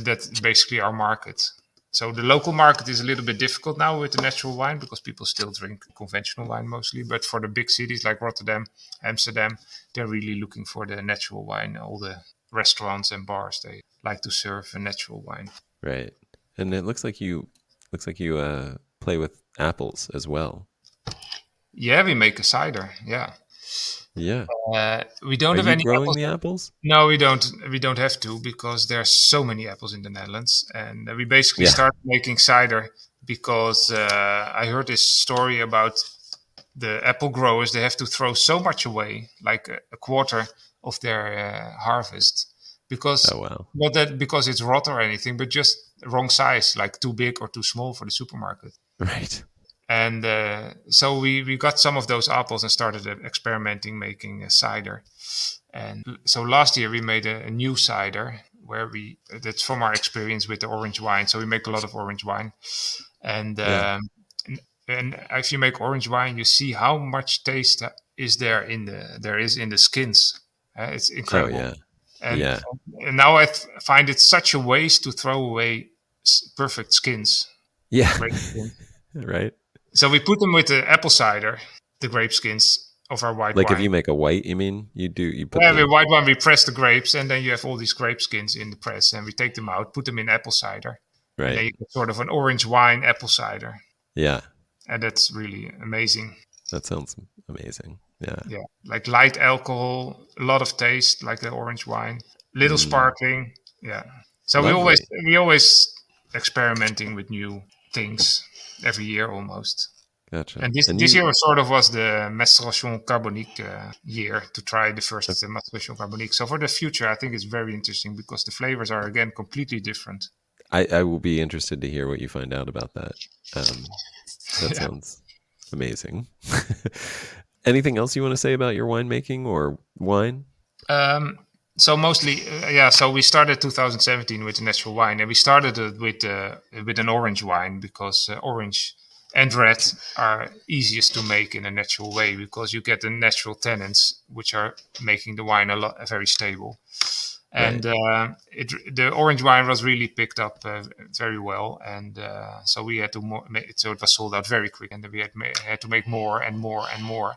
that's basically our market. So the local market is a little bit difficult now with the natural wine because people still drink conventional wine mostly. But for the big cities like Rotterdam, Amsterdam, they're really looking for the natural wine. All the restaurants and bars, they like to serve a natural wine.
Right. And it looks like you play with apples as well.
Yeah, we make a cider. Yeah.
Yeah.
We don't have
you
any
growing
apples.
the apples?
No, we don't. We don't have to because there are so many apples in the Netherlands, and we basically started making cider because I heard this story about the apple growers. They have to throw so much away, like a quarter of their harvest, because not that because it's rot or anything, but just wrong size, like too big or too small for the supermarket.
Right.
And so we got some of those apples and started experimenting making a cider. And so last year we made a new cider where that's from our experience with the orange wine. So we make a lot of orange wine. And if you make orange wine, you see how much taste is there in the skins. It's incredible.
Oh, yeah.
And now I find it such a waste to throw away perfect skins.
Yeah.
Great skins.
Right.
So we put them with the apple cider, the grape skins of our white wine.
Like if you make a white, you mean? You put
the white wine, we press the grapes, and then you have all these grape skins in the press, and we take them out, put them in apple cider.
Right.
And then you get sort of an orange wine apple cider.
Yeah.
And that's really amazing.
That sounds amazing. Yeah.
Yeah. Like light alcohol, a lot of taste, like the orange wine, little sparkling. Yeah. So we always experimenting with new things every year almost.
Gotcha.
And this year sort of was the Macération Carbonique year to try the first Macération Carbonique. So for the future, I think it's very interesting because the flavors are again completely different.
I will be interested to hear what you find out about that. That sounds amazing. Anything else you want to say about your winemaking or wine?
So mostly, so we started 2017 with the natural wine, and we started it with an orange wine because orange and red are easiest to make in a natural way because you get the natural tannins, which are making the wine very stable. And the orange wine was really picked up very well, and so we had to so it was sold out very quick, and we had to make more and more and more.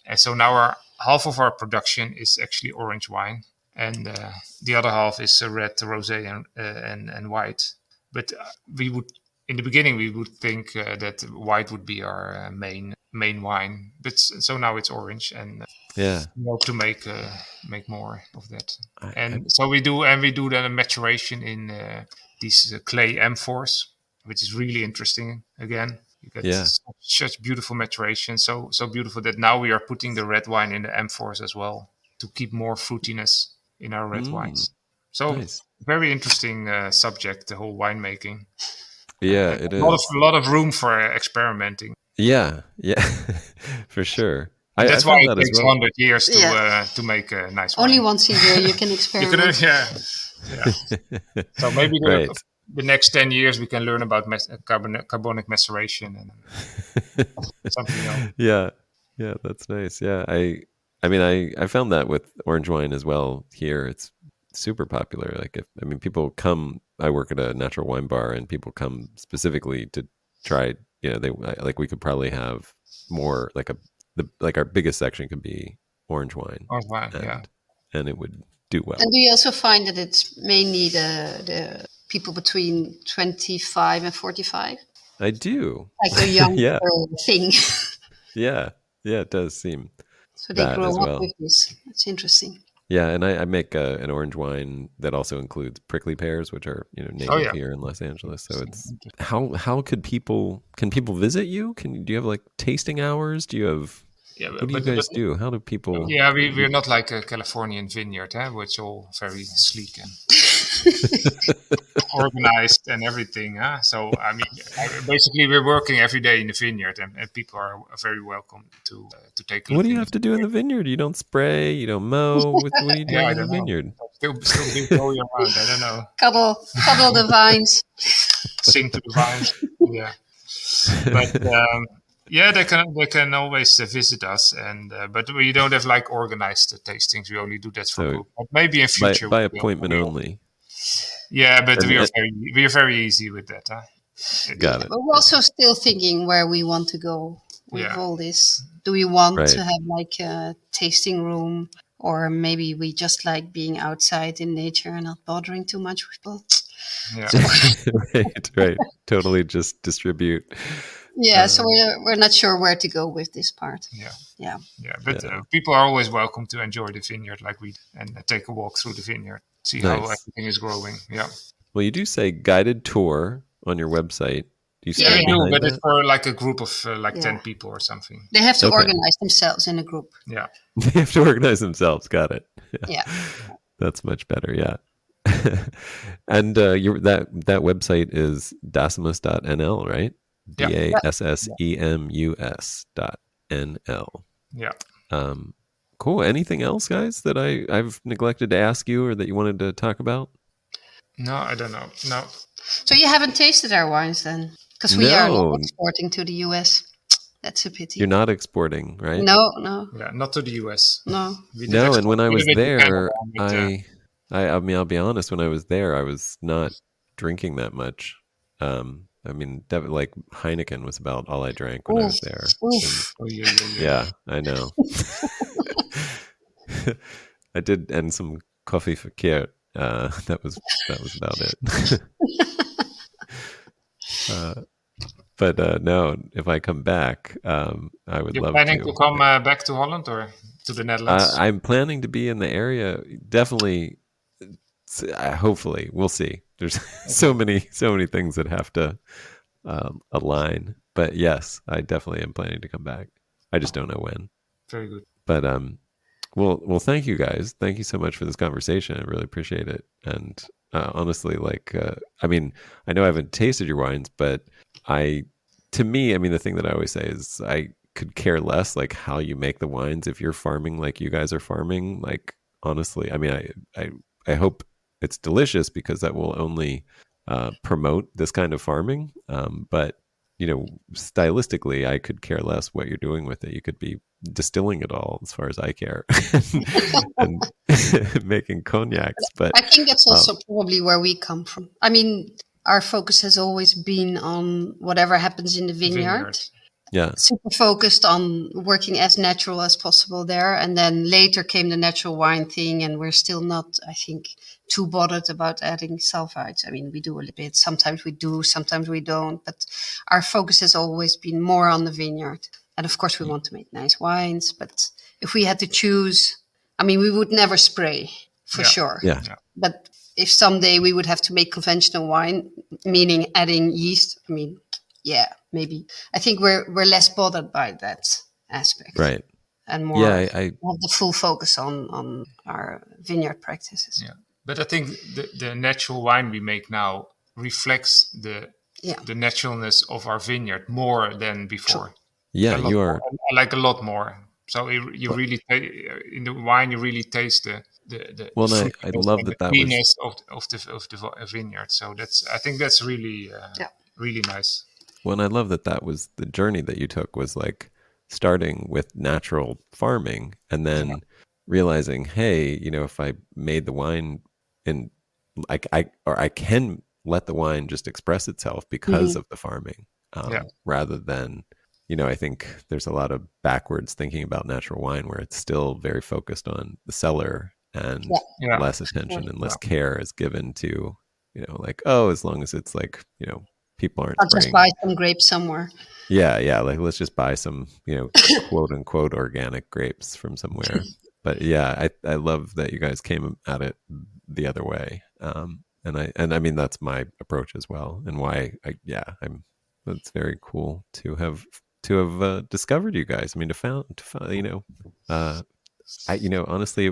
And so now half of our production is actually orange wine. And the other half is red, rosé, and white. But in the beginning, we would think that white would be our main wine. But so now it's orange, and we hope to make more of that. So we do then a maturation in these clay amphors, which is really interesting. Again, you get such beautiful maturation, so beautiful that now we are putting the red wine in the amphors as well to keep more fruitiness in our red wines. So very interesting subject, the whole winemaking.
Yeah, it is.
A lot of room for experimenting.
Yeah, for sure.
That's why it takes 100 years to make a nice wine.
Only once a year you can experiment.
So maybe the next 10 years we can learn about carbonic maceration and something else.
Yeah, that's nice. Yeah, I mean, I found that with orange wine as well here. It's super popular. Like, people come, I work at a natural wine bar and people come specifically to try, we could probably have more, like our biggest section could be orange wine.
Orange wine,
and it would do well.
And do you also find that it's mainly the people between 25 and 45?
I do.
Like a young thing.
Yeah, it does seem.
So they grow up with this. That's interesting.
Yeah, and I make an orange wine that also includes prickly pears, which are native here in Los Angeles. So it's how can people visit you? Do you have like tasting hours? Do you have what do you guys do? How do people?
Yeah, we're not like a Californian vineyard, which is all very sleek and organized and everything. Huh? So I mean, basically, we're working every day in the vineyard, and people are very welcome to take a look.
What do you have to do in the vineyard? You don't spray, you don't mow. What are you doing
I
in the
don't know.
vineyard?
Still being going around. I don't know.
Cuddle the vines.
Sing to the vines. Yeah, but. Yeah, they can always visit us, and but we don't have like organized tastings. We only do that for group. But maybe in future
by appointment only.
Yeah, but we are very easy with that. Huh?
Got it.
But we're also still thinking where we want to go with all this. Do we want to have like a tasting room, or maybe we just like being outside in nature and not bothering too much with people?
Yeah,
right. Totally, just distribute.
Yeah, so we're not sure where to go with this part.
Yeah. But people are always welcome to enjoy the vineyard, like we and take a walk through the vineyard, see how everything is growing. Yeah.
Well, you do say guided tour on your website. Do you say
we do, but it's for like a group of 10 people or something.
They have to organize themselves in a group.
Yeah.
They have to organize themselves. Got it.
Yeah. That's
much better. Yeah. And that website is dassemus.nl, right? DASSEMUS.NL.
Yeah.
Cool. Anything else, guys, that I've neglected to ask you or that you wanted to talk about?
No, I don't know. No.
So you haven't tasted our wines then? Because we are not exporting to the US. That's a pity.
You're not exporting, right?
No.
Yeah, not to the US.
No.
No, and when I was there, I mean, I'll be honest, when I was there, I was not drinking that much. I mean, like Heineken was about all I drank when I was there. Yeah, I know. I did, and some coffee verkeerd. That was about it. But no, if I come back, I would love to.
You're planning to come back to Holland or to the Netherlands?
I'm planning to be in the area. Definitely. Hopefully, we'll see. There's so many things that have to align. But yes, I definitely am planning to come back. I just don't know when.
Very good.
But well, thank you guys. Thank you so much for this conversation. I really appreciate it. And honestly, like, I mean, I know I haven't tasted your wines, but to me, I mean, the thing that I always say is I could care less like how you make the wines if you're farming like you guys are farming. Like, honestly, I mean, I hope it's delicious because that will only promote this kind of farming. But stylistically, I could care less what you're doing with it. You could be distilling it all, as far as I care, and making cognacs. But
I think that's also probably where we come from. I mean, our focus has always been on whatever happens in the vineyard.
Yeah.
Super focused on working as natural as possible there. And then later came the natural wine thing, and we're still not, I think, too bothered about adding sulfites. I mean, we do a little bit. Sometimes we do, sometimes we don't. But our focus has always been more on the vineyard. And of course, we want to make nice wines. But if we had to choose, I mean, we would never spray, for sure.
Yeah.
But if someday we would have to make conventional wine, meaning adding yeast, I mean, yeah, maybe. I think we're less bothered by that aspect.
Right.
And more
I
have the full focus on our vineyard practices.
Yeah. But I think the natural wine we make now reflects the naturalness of our vineyard more than before.
True.
Yeah, you are.
Like a lot more. So you really, in the wine, you really taste the
I love that
cleanness of the vineyard. So I think that's really really nice.
Well, and I love that was the journey that you took, was like starting with natural farming and then realizing, hey, if I made the wine and I can let the wine just express itself because of the farming, rather than, I think there's a lot of backwards thinking about natural wine where it's still very focused on the cellar and less attention and less care is given to, like, as long as it's like, people aren't spraying.
Just buy some grapes somewhere.
Yeah. Like, let's just buy some, quote unquote organic grapes from somewhere. But yeah, I love that you guys came at it the other way. And I mean, that's my approach as well. And why that's very cool to have discovered you guys. I mean, honestly,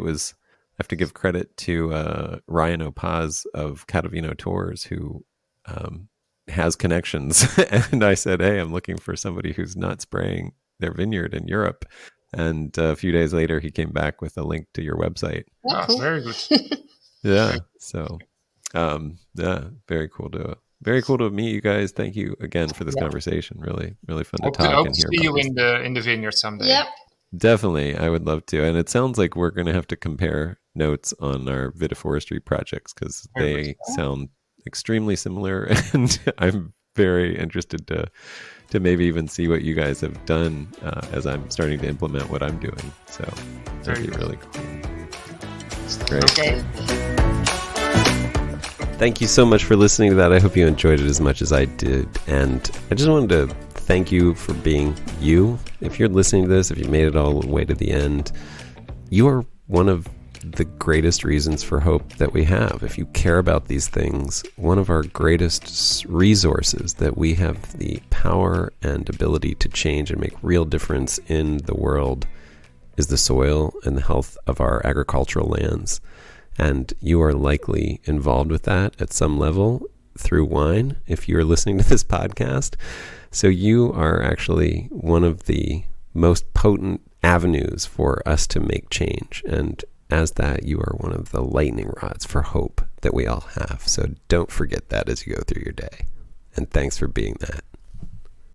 have to give credit to Ryan Opaz of Catavino Tours, who has connections. And I said, hey, I'm looking for somebody who's not spraying their vineyard in Europe. And a few days later, he came back with a link to your website.
Oh, cool.
Very good.
Yeah. So, yeah, very cool to meet you guys. Thank you again for this conversation. Really, really fun to talk
Hope
and
to
hear
see you
about
in the vineyard someday.
Yep.
Definitely. I would love to. And it sounds like we're going to have to compare notes on our Vitiforestry projects because they sound extremely similar. And I'm very interested to maybe even see what you guys have done as I'm starting to implement what I'm doing. So that'd be really cool. Great.
Okay.
Thank you so much for listening to that. I hope you enjoyed it as much as I did. And I just wanted to thank you for being you. If you're listening to this, if you made it all the way to the end, you are one of the greatest reasons for hope that we have. If you care about these things, one of our greatest resources that we have the power and ability to change and make real difference in the world is the soil and the health of our agricultural lands. And you are likely involved with that at some level through wine if you're listening to this podcast. So you are actually one of the most potent avenues for us to make change. And as that, you are one of the lightning rods for hope that we all have. So don't forget that as you go through your day. And thanks for being that.